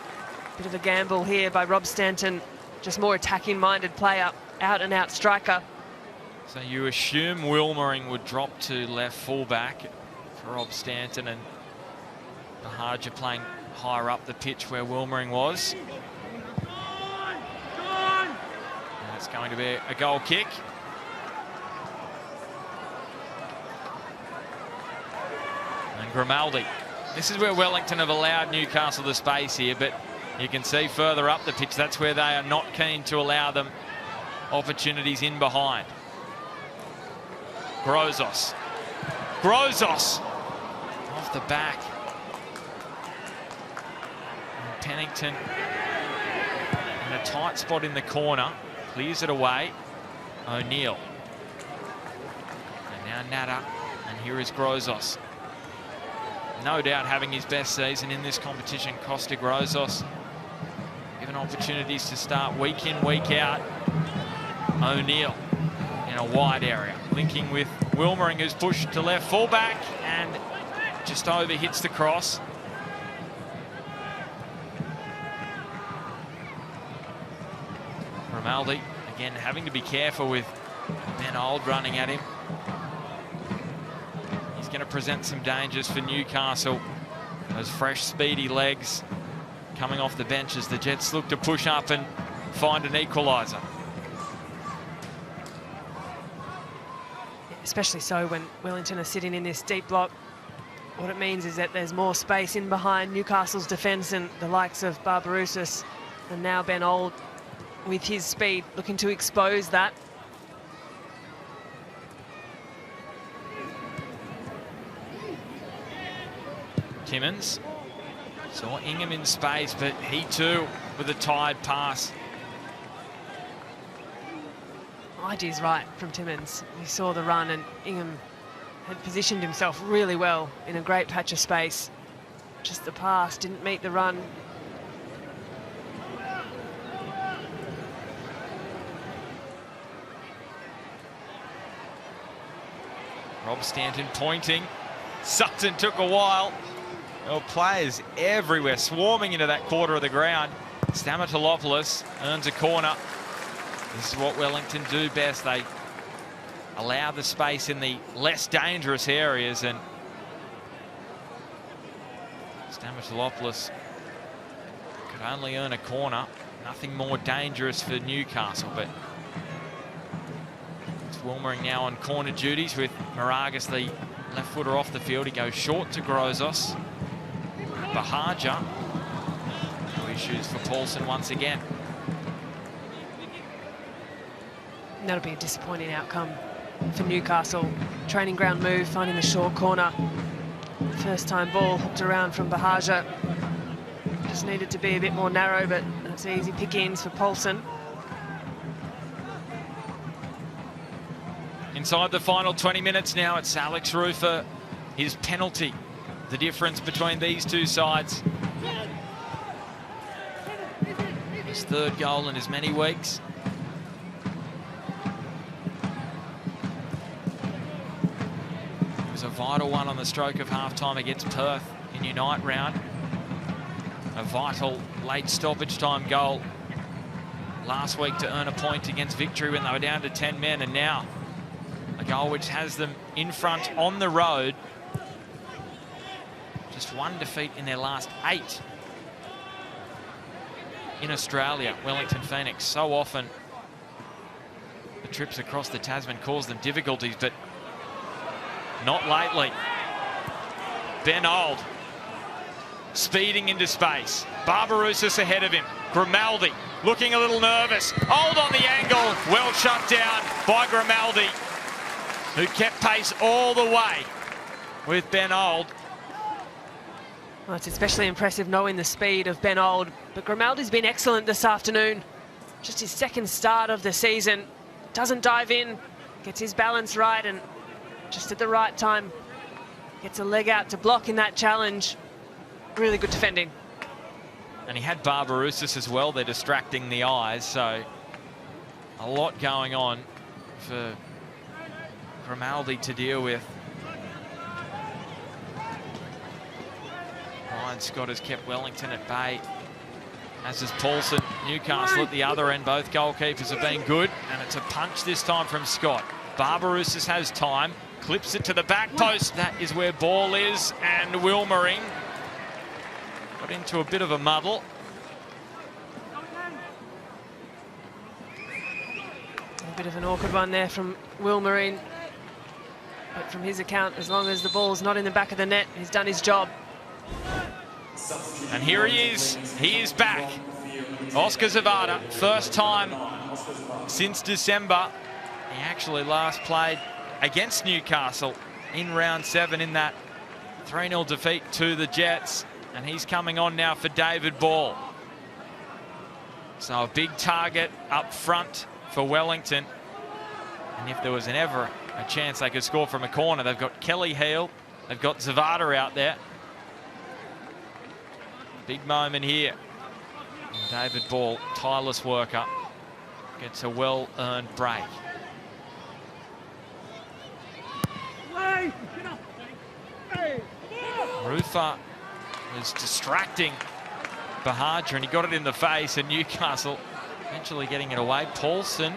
Bit of a gamble here by Rob Stanton. Just more attacking-minded player, out-and-out striker. So you assume Wilmering would drop to left fullback for Rob Stanton, and Bahaja playing higher up the pitch where Wilmering was. And it's going to be a goal kick. And Grimaldi. This is where Wellington have allowed Newcastle the space here, but you can see further up the pitch, that's where they are not keen to allow them opportunities in behind. Grozos. Grozos off the back. And Pennington in a tight spot in the corner. Clears it away. O'Neill. And now Natta. And here is Grozos. No doubt having his best season in this competition. Costa Grozos given opportunities to start week in, week out. O'Neill in a wide area, linking with Wilmering, who's pushed to left fullback and just over hits the cross. Grimaldi again having to be careful with Ben Old running at him. He's going to present some dangers for Newcastle Those fresh, speedy legs coming off the bench as the Jets look to push up and find an equaliser. Especially so when Wellington are sitting in this deep block. What it means is that there's more space in behind Newcastle's defence and the likes of Barbarouses, and now Ben Old with his speed looking to expose that. Timmins saw Ingham in space, but he too with a tired pass. Idea's right from Timmins. He saw the run and Ingham had positioned himself really well in a great patch of space. Just the pass didn't meet the run. Rob Stanton pointing. Sutton took a while. Well, players everywhere swarming into that quarter of the ground. Stamatolopoulos earns a corner. This is what Wellington do best. They allow the space in the less dangerous areas, and Stamatolopoulos could only earn a corner. Nothing more dangerous for Newcastle, but it's Wilmering now on corner duties with Moragas, the left footer, off the field. He goes short to Grozos. Bahaja. No issues for Paulson once again. That'll be a disappointing outcome for Newcastle. Training ground move, finding the short corner. First time ball hooked around from Bahaja. Just needed to be a bit more narrow, but that's easy pickings for Paulson. Inside the final 20 minutes now, it's Alex Rufer. His penalty, the difference between these two sides. His third goal in as many weeks. It was a vital one on the stroke of half-time against Perth in Unite round. A vital late stoppage time goal last week to earn a point against Victory when they were down to 10 men, and now a goal which has them in front on the road. Just one defeat in their last 8 in Australia, Wellington Phoenix. So often the trips across the Tasman cause them difficulties, but not lately. Ben Old speeding into space. Barbarouses ahead of him. Grimaldi looking a little nervous. Old on the angle. Well shut down by Grimaldi, who kept pace all the way with Ben Old. Well, it's especially impressive knowing the speed of Ben Old, but Grimaldi's been excellent this afternoon. Just his second start of the season. Doesn't dive in, gets his balance right, and just at the right time gets a leg out to block in that challenge. Really good defending. And he had Barbarouses as well. They're distracting the eyes, so a lot going on for Grimaldi to deal with. Ryan Scott has kept Wellington at bay, as has Paulson. Newcastle at the other end. Both goalkeepers have been good, and it's a punch this time from Scott. Barbarouses has time, clips it to the back post. That is where ball is, and Wilmering got into a bit of a muddle. A bit of an awkward one there from Wilmering, but from his account, as long as the ball's not in the back of the net, he's done his job. And here he is back. Oscar Zavada, first time since December. He actually last played against Newcastle in round 7 in that 3-0 defeat to the Jets. And he's coming on now for David Ball. So a big target up front for Wellington. And if there was ever a chance they could score from a corner, they've got Kelly Heel, they've got Zavada out there. Big moment here. And David Ball, tireless worker, gets a well-earned break. Rufa was distracting Bahaja, and he got it in the face, and Newcastle eventually getting it away. Paulson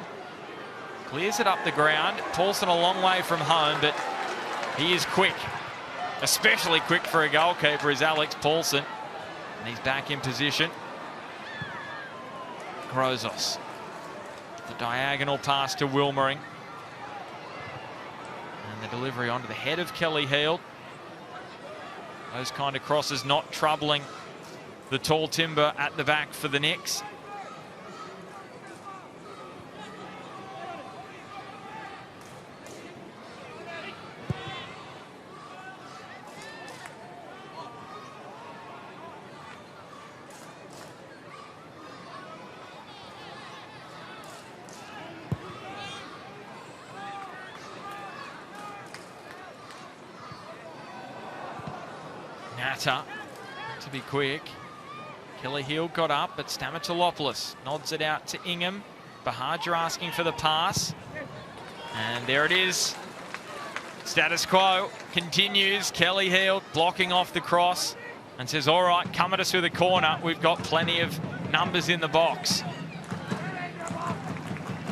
clears it up the ground. Paulson a long way from home, but he is quick. especially quick for a goalkeeper, is Alex Paulson. And he's back in position. Grozos. The diagonal pass to Wilmering. And the delivery onto the head of Kelly Heald. Those kind of crosses not troubling the tall timber at the back for the Knicks. Natta to be quick. Kelly Heald got up, but Stamatolopoulos nods it out to Ingham. Bahadur asking for the pass. And there it is. Status quo continues. Kelly Heald blocking off the cross and says, all right, come at us with a corner. We've got plenty of numbers in the box.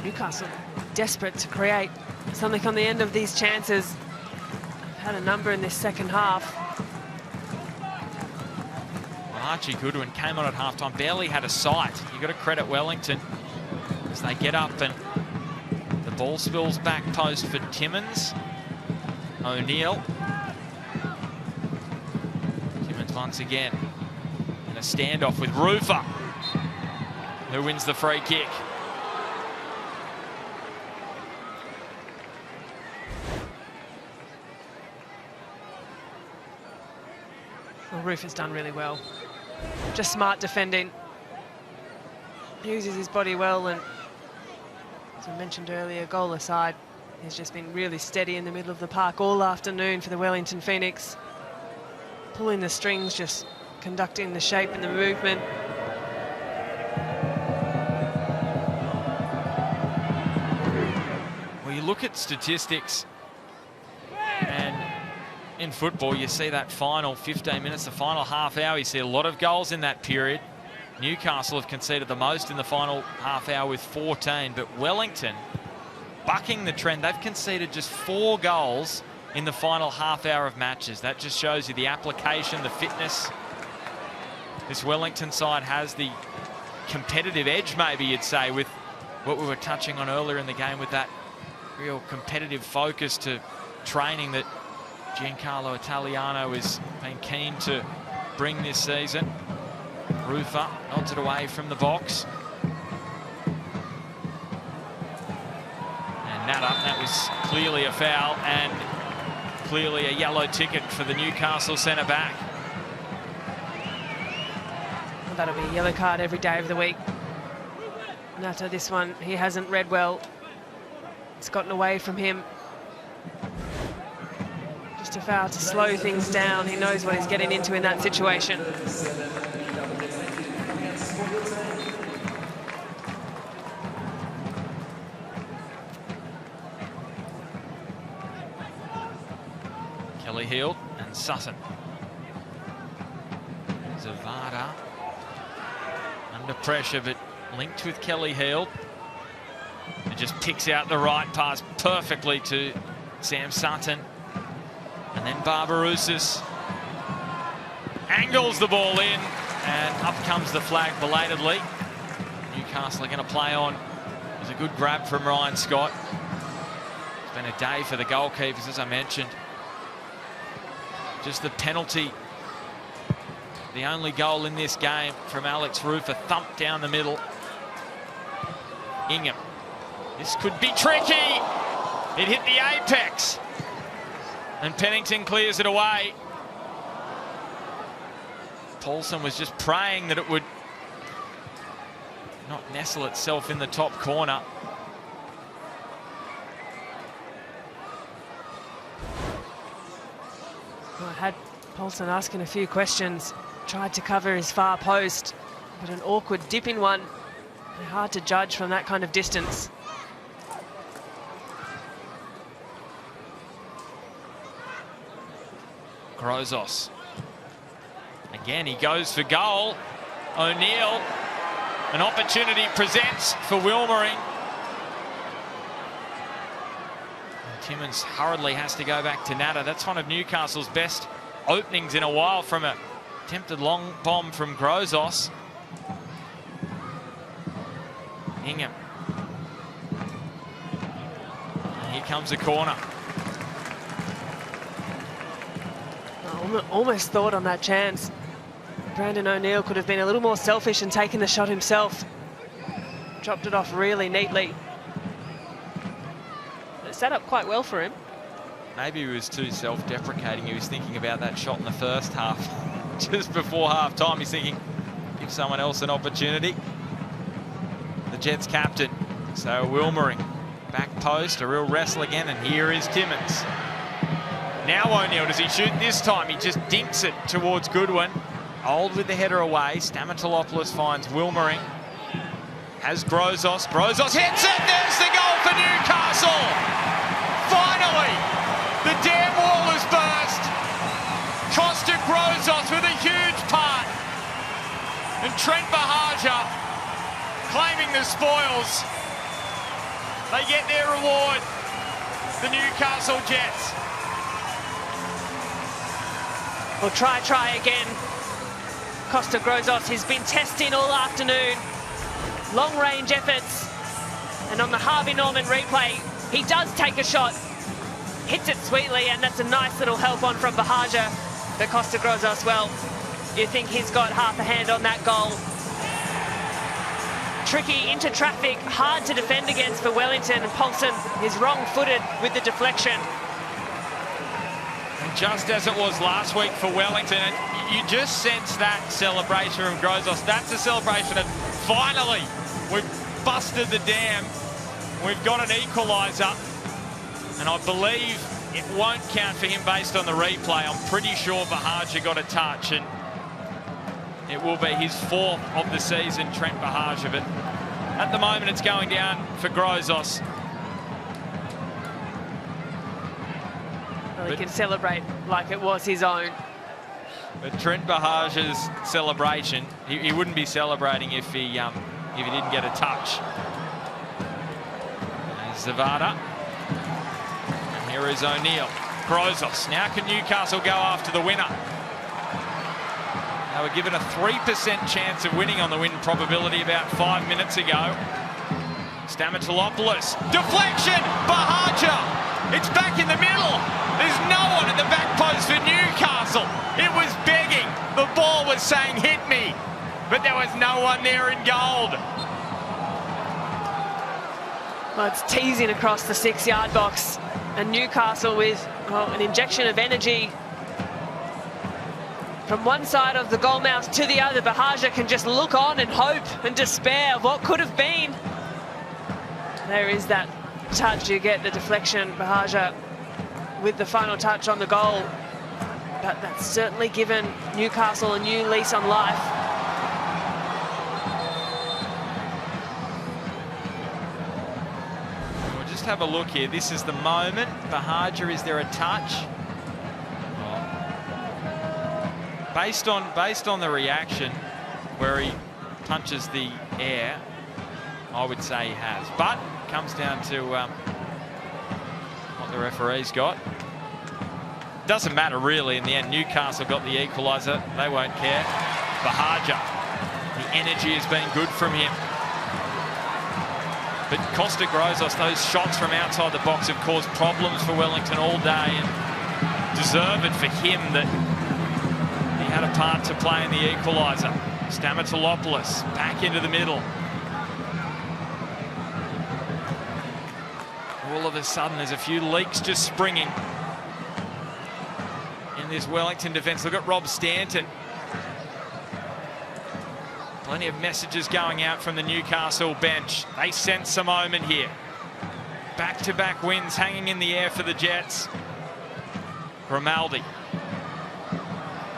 Newcastle desperate to create something on the end of these chances. Had a number in this second half. Archie Goodwin came on at halftime, barely had a sight. You've got to credit Wellington as they get up, and the ball spills back post for Timmins. O'Neill. Timmins once again in a standoff with Rufer, who wins the free kick. Well, Rufer's done really well. Just smart defending. Uses his body well, and as I mentioned earlier, goal aside, he's just been really steady in the middle of the park all afternoon for the Wellington Phoenix. Pulling the strings, just conducting the shape and the movement. Well, you look at statistics, and in football, you see that final 15 minutes, the final half hour, you see a lot of goals in that period. Newcastle have conceded the most in the final half hour with 14, but Wellington, bucking the trend, they've conceded just 4 goals in the final half hour of matches. That just shows you the application, the fitness. This Wellington side has the competitive edge, maybe you'd say, with what we were touching on earlier in the game, with that real competitive focus to training that Giancarlo Italiano has been keen to bring this season. Rufer nods it away from the box. And that was clearly a foul and clearly a yellow ticket for the Newcastle centre-back. Well, that'll be a yellow card every day of the week. Natta, this one, he hasn't read well. It's gotten away from him. Just a foul to slow things down. He knows what he's getting into in that situation. Kelly Heald and Sutton. Zavada under pressure, but linked with Kelly Heald. It just picks out the right pass perfectly to Sam Sutton. And then Barbarouses angles the ball in, and up comes the flag belatedly. Newcastle are going to play on. It was a good grab from Ryan Scott. It's been a day for the goalkeepers, as I mentioned. Just the penalty, the only goal in this game from Alex Rufer, thumped down the middle. Ingham. This could be tricky. It hit the apex. And Pennington clears it away. Paulson was just praying that it would not nestle itself in the top corner. Well, I had Paulson asking a few questions, tried to cover his far post, but an awkward dipping one. Hard to judge from that kind of distance. Grozos. Again, he goes for goal. O'Neill. An opportunity presents for Wilmering. Timmins hurriedly has to go back to Natta. That's one of Newcastle's best openings in a while from a attempted long bomb from Grozos. Ingham. And here comes a corner. Almost thought on that chance Brandon O'Neill could have been a little more selfish and taken the shot himself. Dropped it off really neatly. It set up quite well for him. Maybe he was too self-deprecating. He was thinking about that shot in the first half. Just before half-time, he's thinking, give someone else an opportunity. The Jets captain, so Wilmering. Back post, a real wrestle again, and here is Timmins. Now O'Neill, does he shoot this time? He just dinks it towards Goodwin. Old with the header away. Stamatolopoulos finds Wilmering. Has Grozos. Grozos hits it! There's the goal for Newcastle! Finally! The dam wall has burst! Costa Grozos with a huge part! And Trent Bahaja claiming the spoils. They get their reward. The Newcastle Jets. Well, try again. Costa Grozos has been testing all afternoon. Long-range efforts. And on the Harvey Norman replay, he does take a shot. Hits it sweetly, and that's a nice little help on from Bahaja. But Costa Grozos, well, you think he's got half a hand on that goal. Tricky into traffic, hard to defend against for Wellington. And Paulson is wrong-footed with the deflection. Just as it was last week for Wellington, and you just sense that celebration from Grozos. That's a celebration of finally we've busted the dam. We've got an equaliser, and I believe it won't count for him based on the replay. I'm pretty sure Bahaja got a touch, and it will be his fourth of the season, Trent Bahaja. But at the moment, it's going down for Grozos. Well, he can celebrate like it was his own. But Trent Bahaja's celebration, he wouldn't be celebrating if he didn't get a touch. There's Zavada. And here is O'Neill. Grozos. Now can Newcastle go after the winner? They were given a 3% chance of winning on the win probability about 5 minutes ago. Stamatolopoulos. Deflection! Bahaja! It's back in the middle. There's no one at the back post for Newcastle. It was begging. The ball was saying, hit me. But there was no one there in gold. Well, it's teasing across the 6-yard box. And Newcastle with, well, an injection of energy from one side of the goal mouth to the other. Bahaja can just look on and hope and despair of what could have been. There is that touch. You get the deflection. Bahaja with the final touch on the goal. But that's certainly given Newcastle a new lease on life. We'll just have a look here. This is the moment. Bahaja, is there a touch? Based on the reaction where he punches the air, I would say he has. But it comes down to what the referee's got. Doesn't matter really in the end. Newcastle got the equaliser. They won't care. Bahaja, the energy has been good from him. But Costa Grozos, those shots from outside the box have caused problems for Wellington all day, and deserved for him that he had a part to play in the equaliser. Stamatolopoulos back into the middle. All of a sudden, there's a few leaks just springing in this Wellington defence. Look at Rob Stanton. Plenty of messages going out from the Newcastle bench. They sense a moment here. Back-to-back wins hanging in the air for the Jets. Grimaldi.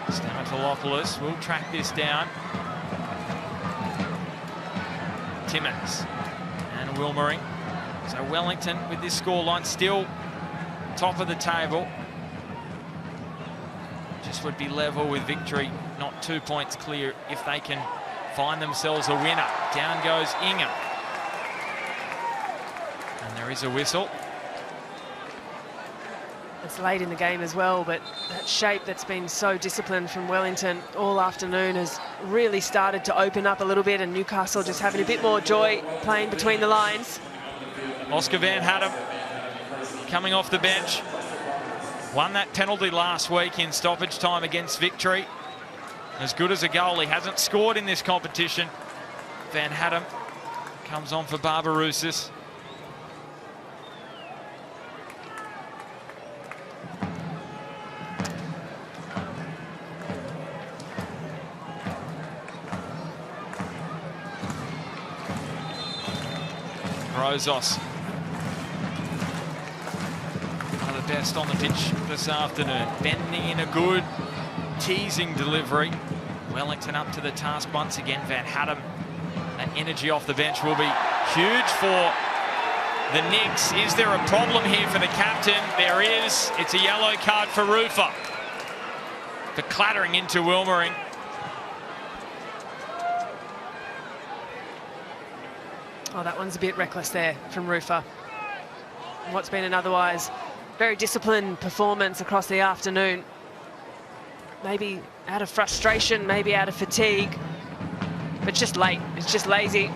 Stamatolopoulos will track this down. Timmins and Wilmering. So Wellington with this scoreline still top of the table. Just would be level with victory, not 2 points clear if they can find themselves a winner. Down goes Ingham. And there is a whistle. It's late in the game as well, but that shape that's been so disciplined from Wellington all afternoon has really started to open up a little bit, and Newcastle just having a bit more joy playing between the lines. Oscar Van Hattem coming off the bench. Won that penalty last week in stoppage time against Victory. As good as a goal, he hasn't scored in this competition. Van Hattem comes on for Barbarousis. Rozos, one of the best on the pitch this afternoon. Bending in a good teasing delivery. Wellington up to the task once again. Van Hattem, that energy off the bench will be huge for the Knicks. Is there a problem here for the captain? There is. It's a yellow card for Rufer for clattering into Wilmering. Oh, that one's a bit reckless there from Rufer. What's been an otherwise very disciplined performance across the afternoon. Maybe out of frustration, maybe out of fatigue, but just late. It's just lazy.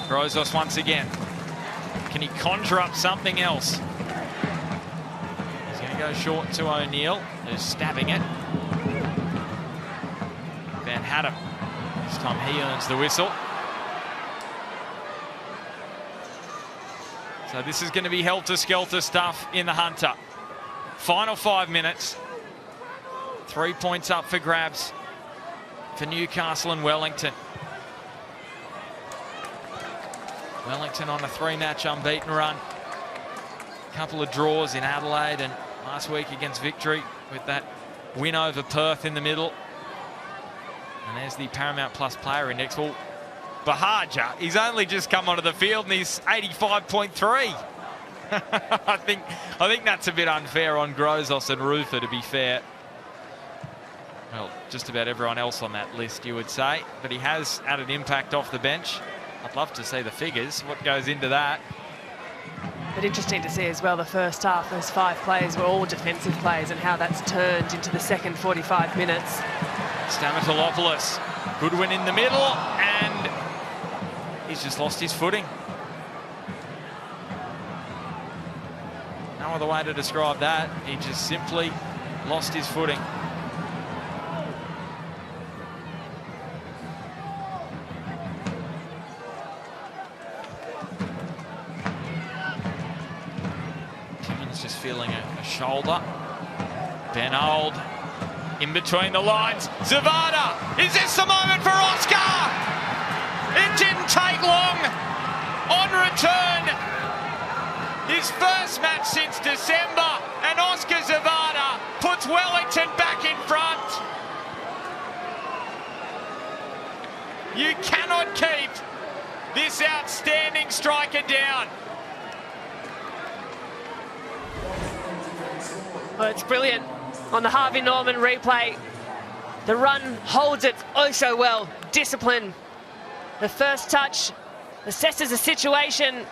Rozos once again. Can he conjure up something else? He's going to go short to O'Neill, who's stabbing it. Van Hattem. This time he earns the whistle. So this is going to be helter-skelter stuff in the Hunter. Final 5 minutes. 3 points up for grabs for Newcastle and Wellington. Wellington on a 3-match unbeaten run. A couple of draws in Adelaide and last week against Victory with that win over Perth in the middle. And there's the Paramount Plus Player Index. Well, Bahaja, he's only just come onto the field and he's 85.3. I think that's a bit unfair on Grozos and Rufer, to be fair. Well, just about everyone else on that list, you would say. But he has added impact off the bench. I'd love to see the figures, what goes into that. But interesting to see as well the first half, those 5 players were all defensive players and how that's turned into the second 45 minutes. Stamatolopoulos, good win in the middle, and he's just lost his footing. No other way to describe that. He just simply lost his footing. Timmins just feeling a shoulder. Ben Old in between the lines. Zavada, is this the moment for Oscar? It didn't take long. On return, his first match since December, and Oscar Zavada puts Wellington back in front. You cannot keep this outstanding striker down. Well, it's brilliant. On the Harvey Norman replay, the run holds it oh so well. Discipline. The first touch assesses a situation,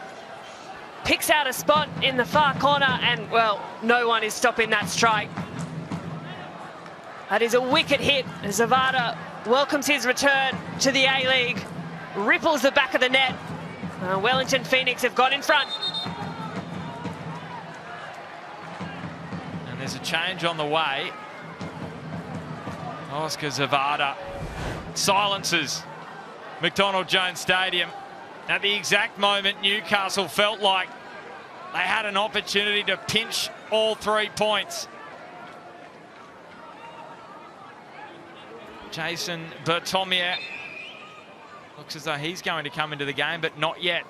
picks out a spot in the far corner, and, well, no one is stopping that strike. That is a wicked hit. Zavada welcomes his return to the A-League, ripples the back of the net. Wellington Phoenix have got in front. And there's a change on the way. Oscar Zavada silences McDonald Jones Stadium. At the exact moment Newcastle felt like they had an opportunity to pinch all 3 points. Jason Bertomier looks as though he's going to come into the game, but not yet.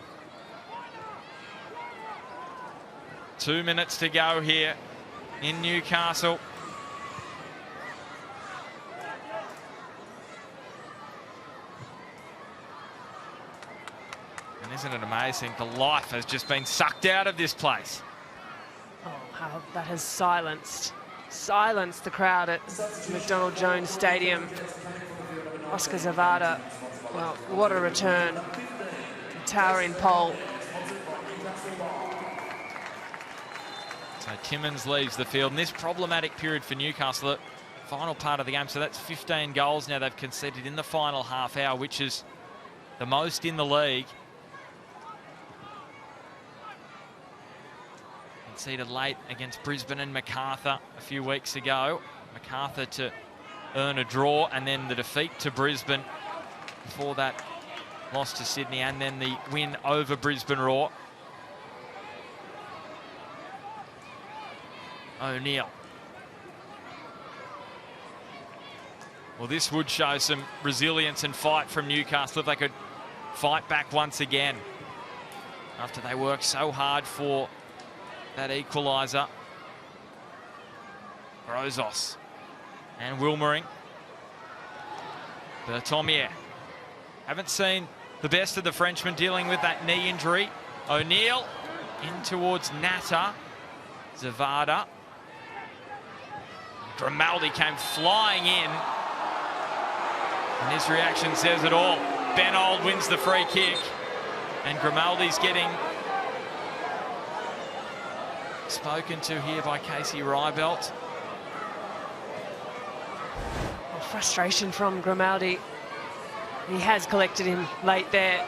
2 minutes to go here in Newcastle. And isn't it amazing? The life has just been sucked out of this place. Oh, how that has silenced the crowd at McDonald Jones Stadium. Oscar Zavada, well, what a return. Towering pole. So Timmins leaves the field in this problematic period for Newcastle, the final part of the game. So that's 15 goals now they've conceded in the final half hour, which is the most in the league. Conceded late against Brisbane and Macarthur a few weeks ago. Macarthur to earn a draw, and then the defeat to Brisbane before that loss to Sydney, and then the win over Brisbane Roar. O'Neill. Well, this would show some resilience and fight from Newcastle if they could fight back once again after they worked so hard for that equaliser. Grozos and Wilmering. Bertomier. Haven't seen the best of the Frenchman dealing with that knee injury. O'Neill in towards Natta. Zavada. Grimaldi came flying in. And his reaction says it all. Ben Old wins the free kick. And Grimaldi's getting spoken to here by Casey Rybelt. Frustration from Grimaldi. He has collected him late there.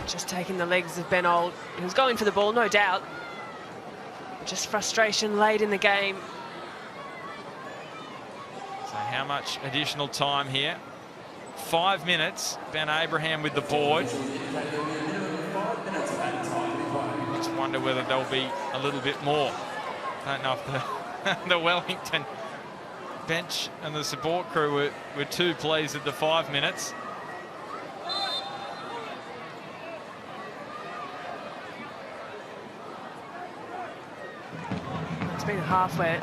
Just taking the legs of Ben Old. He was going for the ball, no doubt. Just frustration late in the game. So how much additional time here? 5 minutes. Ben Abraham with the board. Just wonder whether there'll be a little bit more. Don't know if the Wellington bench and the support crew were too pleased at the 5 minutes. It's been a half where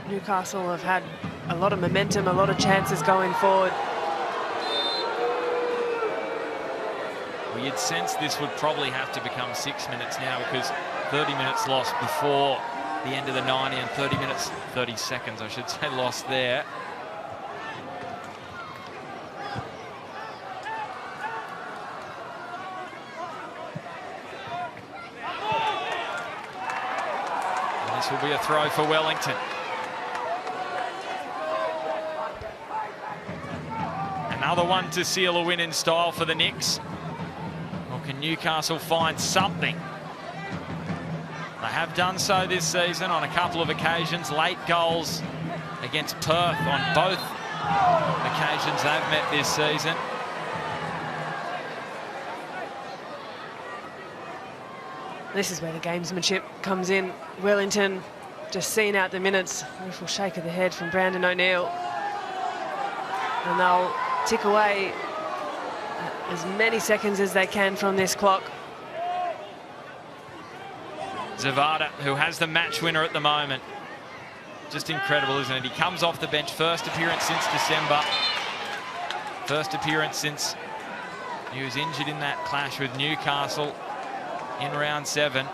Newcastle have had a lot of momentum, a lot of chances going forward. Well, you'd sense this would probably have to become 6 minutes now, because 30 minutes lost before the end of the 90 and 30 seconds, I should say, lost there. And this will be a throw for Wellington. Another one to seal a win in style for the Knicks. Or can Newcastle find something? They have done so this season on a couple of occasions. Late goals against Perth on both occasions they've met this season. This is where the gamesmanship comes in. Wellington just seeing out the minutes. Beautiful shake of the head from Brandon O'Neill. And they'll tick away as many seconds as they can from this clock. Zavada, who has the match winner at the moment. Just incredible, isn't it? He comes off the bench, first appearance since December. First appearance since he was injured in that clash with Newcastle in round 7.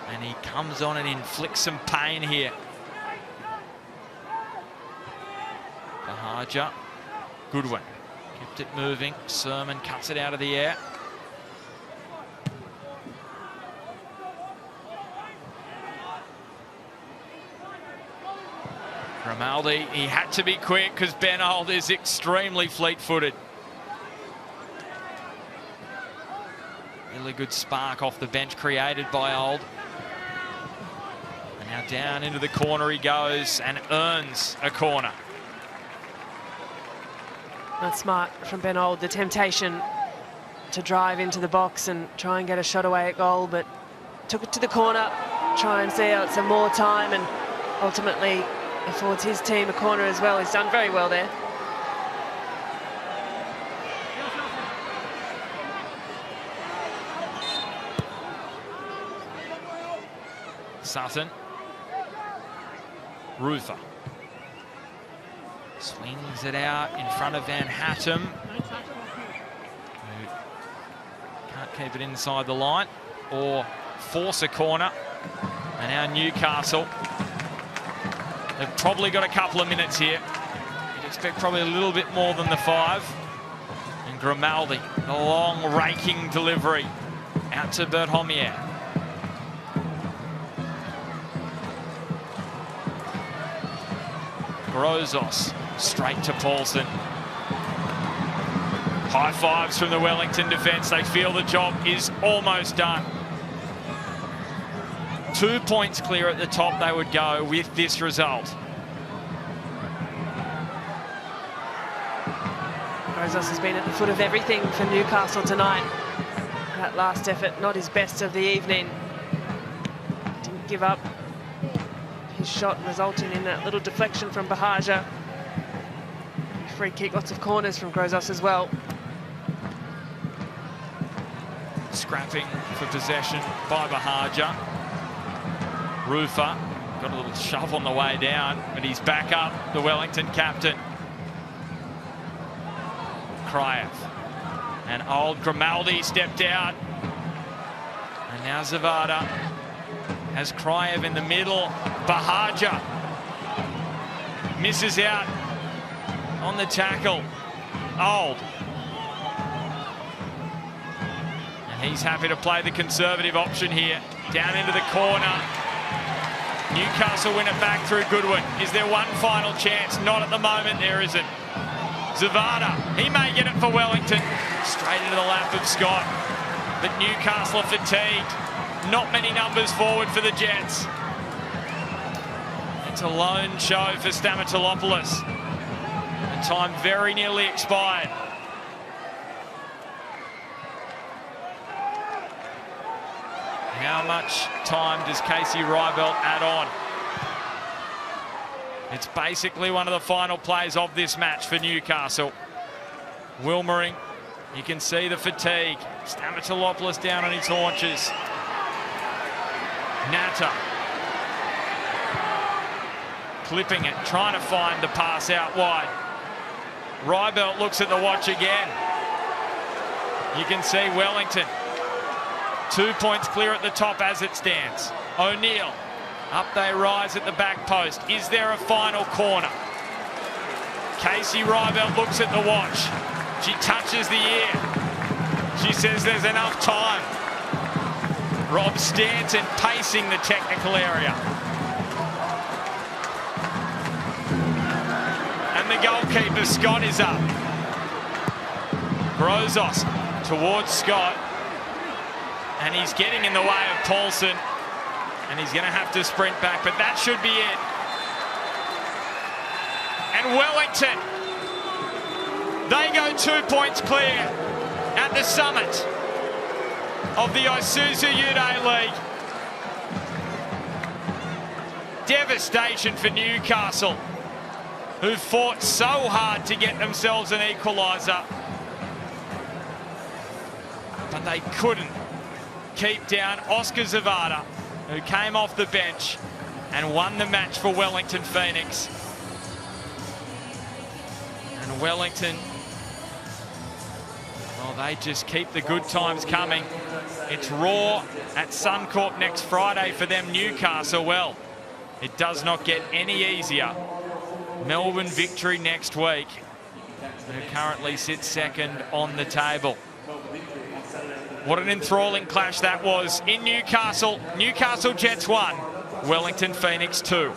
And he comes on and inflicts some pain here. Bahaja, Goodwin, kept it moving. Sermon cuts it out of the air. Grimaldi, he had to be quick because Ben Old is extremely fleet-footed. Really good spark off the bench created by Old. And now down into the corner he goes and earns a corner. That's smart from Ben Old. The temptation to drive into the box and try and get a shot away at goal, but took it to the corner, try and see out some more time, and ultimately affords his team a corner as well. He's done very well there. Sutton. Rufer. Swings it out in front of Van Hattem. Who can't keep it inside the line or force a corner. And now Newcastle They've probably got a couple of minutes here. You'd expect probably a little bit more than the 5. And Grimaldi, the long raking delivery out to Berthomier. Grozos straight to Paulson. High fives from the Wellington defence. They feel the job is almost done. 2 points clear at the top they would go with this result. Grozos has been at the foot of everything for Newcastle tonight. That last effort, not his best of the evening. Didn't give up his shot, resulting in that little deflection from Bahaja. Free kick, lots of corners from Grozos as well. Scrapping for possession by Bahaja. Rufer got a little shove on the way down, but he's back up, the Wellington captain. Kraev. And old Grimaldi stepped out. And now Zavada has Kraev in the middle. Bahaja misses out on the tackle. Old. And he's happy to play the conservative option here. Down into the corner. Newcastle win it back through Goodwin. Is there one final chance? Not at the moment, there isn't. Zavada, he may get it for Wellington. Straight into the lap of Scott. But Newcastle are fatigued. Not many numbers forward for the Jets. It's a lone show for Stamatolopoulos. The time very nearly expired. How much time does Casey Rybelt add on? It's basically one of the final plays of this match for Newcastle. Wilmering, you can see the fatigue. Stamatolopoulos down on his haunches. Natta. Clipping it, trying to find the pass out wide. Rybelt looks at the watch again. You can see Wellington. 2 points clear at the top as it stands. O'Neill. Up they rise at the back post. Is there a final corner? Casey Rybelt looks at the watch. She touches the ear. She says there's enough time. Rob Stanton pacing the technical area. And the goalkeeper, Scott, is up. Grozos towards Scott. And he's getting in the way of Paulson. And he's going to have to sprint back, but that should be it. And Wellington, they go 2 points clear at the summit of the Isuzu Ute League. Devastation for Newcastle, who fought so hard to get themselves an equaliser. But they couldn't keep down Oscar Zavada, who came off the bench and won the match for Wellington Phoenix. And Wellington, well, they just keep the good times coming. It's Raw at Suncorp next Friday for them. Newcastle, well, it does not get any easier. Melbourne victory next week, who currently sits second on the table. What an enthralling clash that was in Newcastle. Newcastle Jets 1, Wellington Phoenix 2.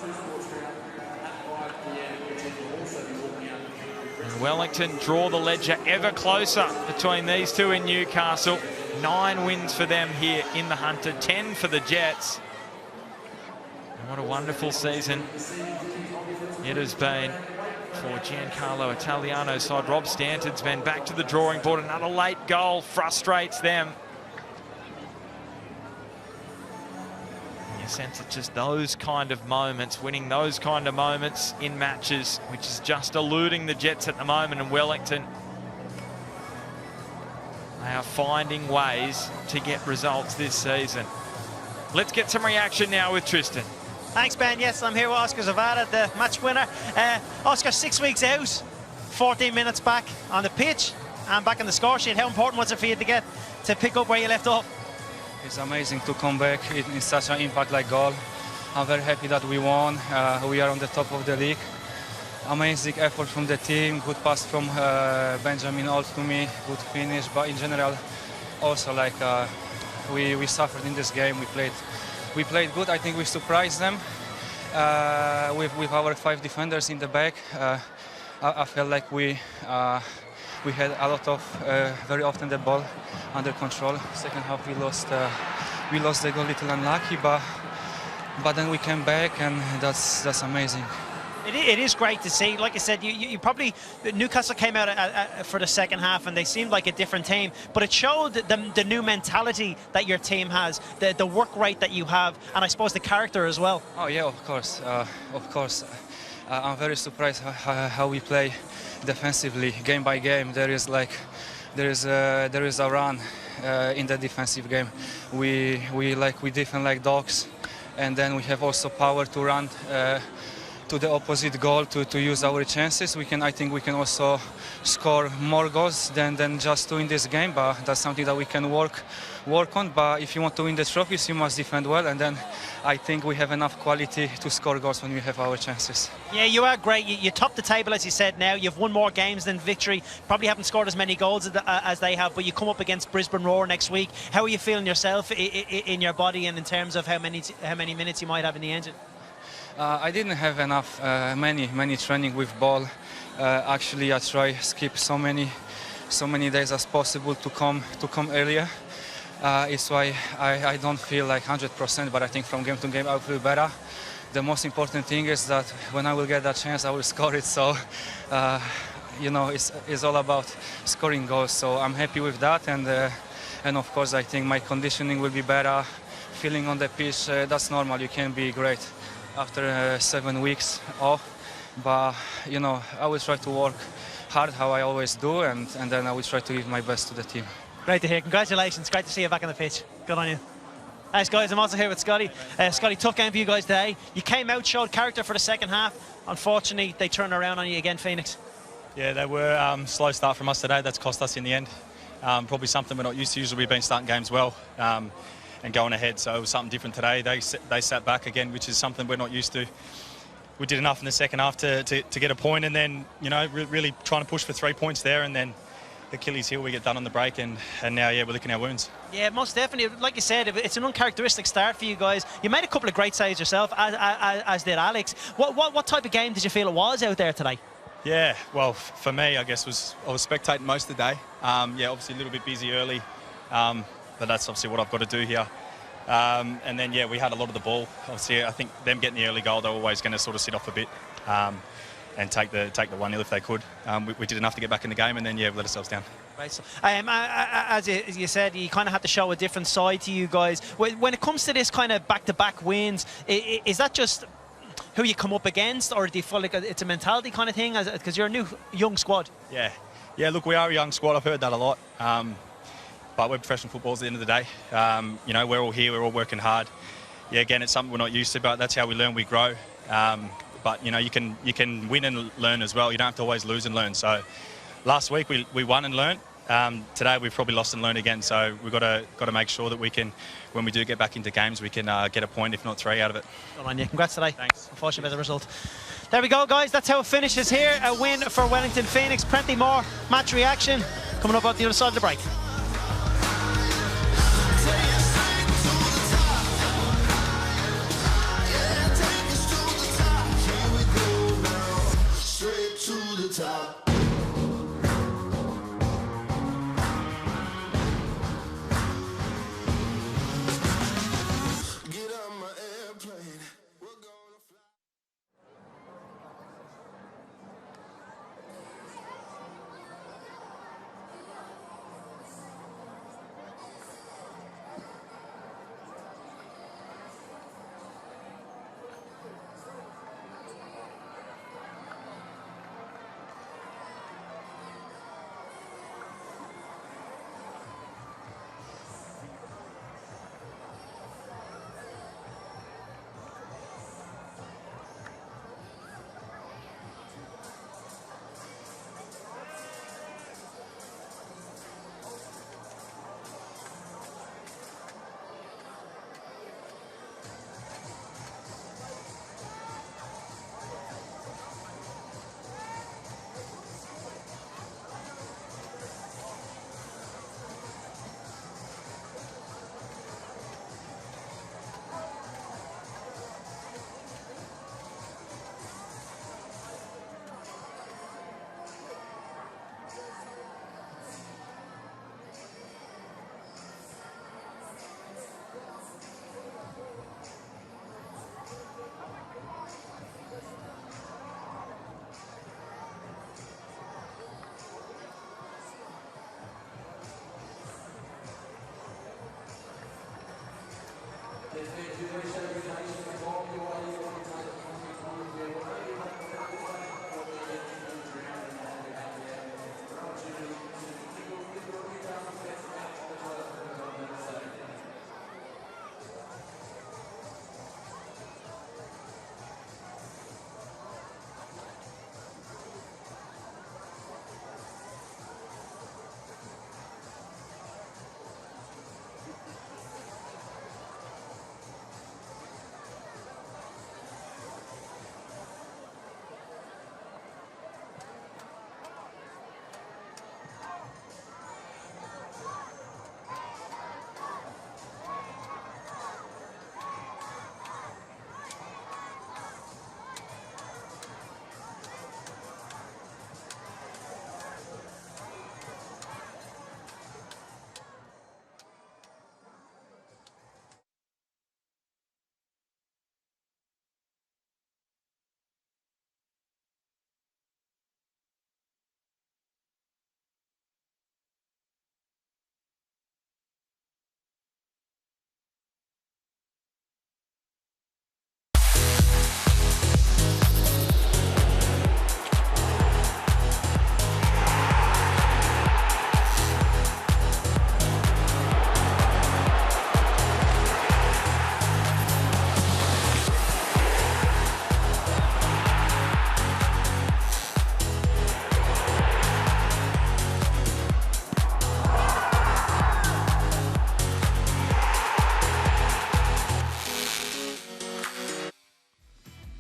And Wellington draw the ledger ever closer between these two in Newcastle. 9 wins for them here in the Hunter, 10 for the Jets. And what a wonderful season it has been for Giancarlo Italiano's side. Rob Stanton's been back to the drawing board. Another late goal frustrates them. You sense it's just those kind of moments, winning those kind of moments in matches, which is just eluding the Jets at the moment. And Wellington, they are finding ways to get results this season. Let's get some reaction now with Tristan. Thanks, Ben. Yes, I'm here with Oscar Zavada, the match winner. Oscar, 6 weeks out, 14 minutes back on the pitch and back on the score sheet. How important was it for you to pick up where you left off? It's amazing to come back in such an impact like goal. I'm very happy that we won. We are on the top of the league. Amazing effort from the team, good pass from Benjamin Alt to me, good finish, but in general also like we suffered in this game. We played good. I think we surprised them with our 5 defenders in the back. I felt like we had a lot of very often the ball under control. Second half we lost the goal, little unlucky, but then we came back, and that's amazing. It is great to see. Like I said, you probably Newcastle came out for the second half and they seemed like a different team, but it showed the new mentality that your team has, the work rate that you have, and I suppose the character as well. Oh yeah, of course. I'm very surprised how we play defensively, game by game. There is a run in the defensive game. We defend like dogs, and then we have also power to run to the opposite goal to use our chances. I think we can also score more goals than just 2 in this game, but that's something that we can work on. But if you want to win the trophies, you must defend well, and then I think we have enough quality to score goals when we have our chances. Yeah, you are great. You top the table, as you said. Now you've won more games than victory. Probably haven't scored as many goals as they have, but you come up against Brisbane Roar next week. How are you feeling yourself in your body, and in terms of how many minutes you might have in the engine? I didn't have enough many training with ball. Actually, I try skip so many days as possible to come earlier. It's why I don't feel like 100%, but I think from game to game I feel better. The most important thing is that when I will get that chance, I will score it. So, it's all about scoring goals. So I'm happy with that, and of course I think my conditioning will be better. Feeling on the pitch, that's normal. You can be great after 7 weeks off, but I will try to work hard how I always do, and then I will try to give my best to the team. Great to hear. Congratulations. Great to see you back on the pitch. Good on you. Thanks, guys. I'm also here with Scotty. Scotty, tough game for you guys today. You came out, showed character for the second half. Unfortunately, they turned around on you again, Phoenix. Yeah, they were slow start from us today. That's cost us in the end. Probably something we're not used to. Usually we've been starting games well and going ahead, so it was something different today. They sat back again, which is something we're not used to. We did enough in the second half to get a point, and then really trying to push for 3 points there, and then Achilles heel, we get done on the break, and now we're licking our wounds. Yeah, most definitely. Like you said, it's an uncharacteristic start for you guys. You made a couple of great saves yourself, as did Alex. What type of game did you feel it was out there today? Yeah, well, for me, I guess I was spectating most of the day. Obviously a little bit busy early, but that's obviously what I've got to do here. And then we had a lot of the ball. Obviously, I think them getting the early goal, they're always going to sort of sit off a bit and take the 1-0 if they could. We did enough to get back in the game, and then let ourselves down. Right. So, as you said, you kind of had to show a different side to you guys. When it comes to this kind of back-to-back wins, is that just who you come up against, or do you feel like it's a mentality kind of thing? Because you're a new young squad. Yeah. Look, we are a young squad. I've heard that a lot. But we're professional footballers at the end of the day. We're all here. We're all working hard. Yeah, again, it's something we're not used to, but that's how we learn. We grow. But you can win and learn as well. You don't have to always lose and learn. So last week we won and learned. Today we've probably lost and learned again. So we've got to make sure that we can, when we do get back into games, we can get a point, if not 3, out of it. Good on you. Congrats today. Thanks. Unfortunate the result. There we go, guys. That's how it finishes here. A win for Wellington Phoenix. Plenty more match reaction coming up on the other side of the break.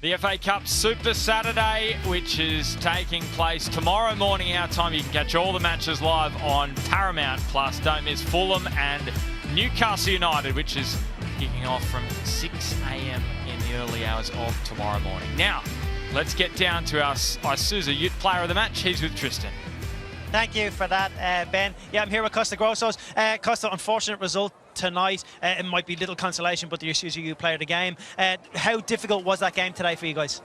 The FA Cup Super Saturday, which is taking place tomorrow morning our time. You can catch all the matches live on Paramount Plus. Don't miss Fulham and Newcastle United, which is kicking off from 6 a.m. in the early hours of tomorrow morning. Now, let's get down to our Isuzu Ute player of the match. He's with Tristan. Thank you for that, Ben. Yeah, I'm here with Costa Grossos. Costa, unfortunate result tonight. It might be little consolation, but the Isuzu Ute player of the game. How difficult was that game today for you guys?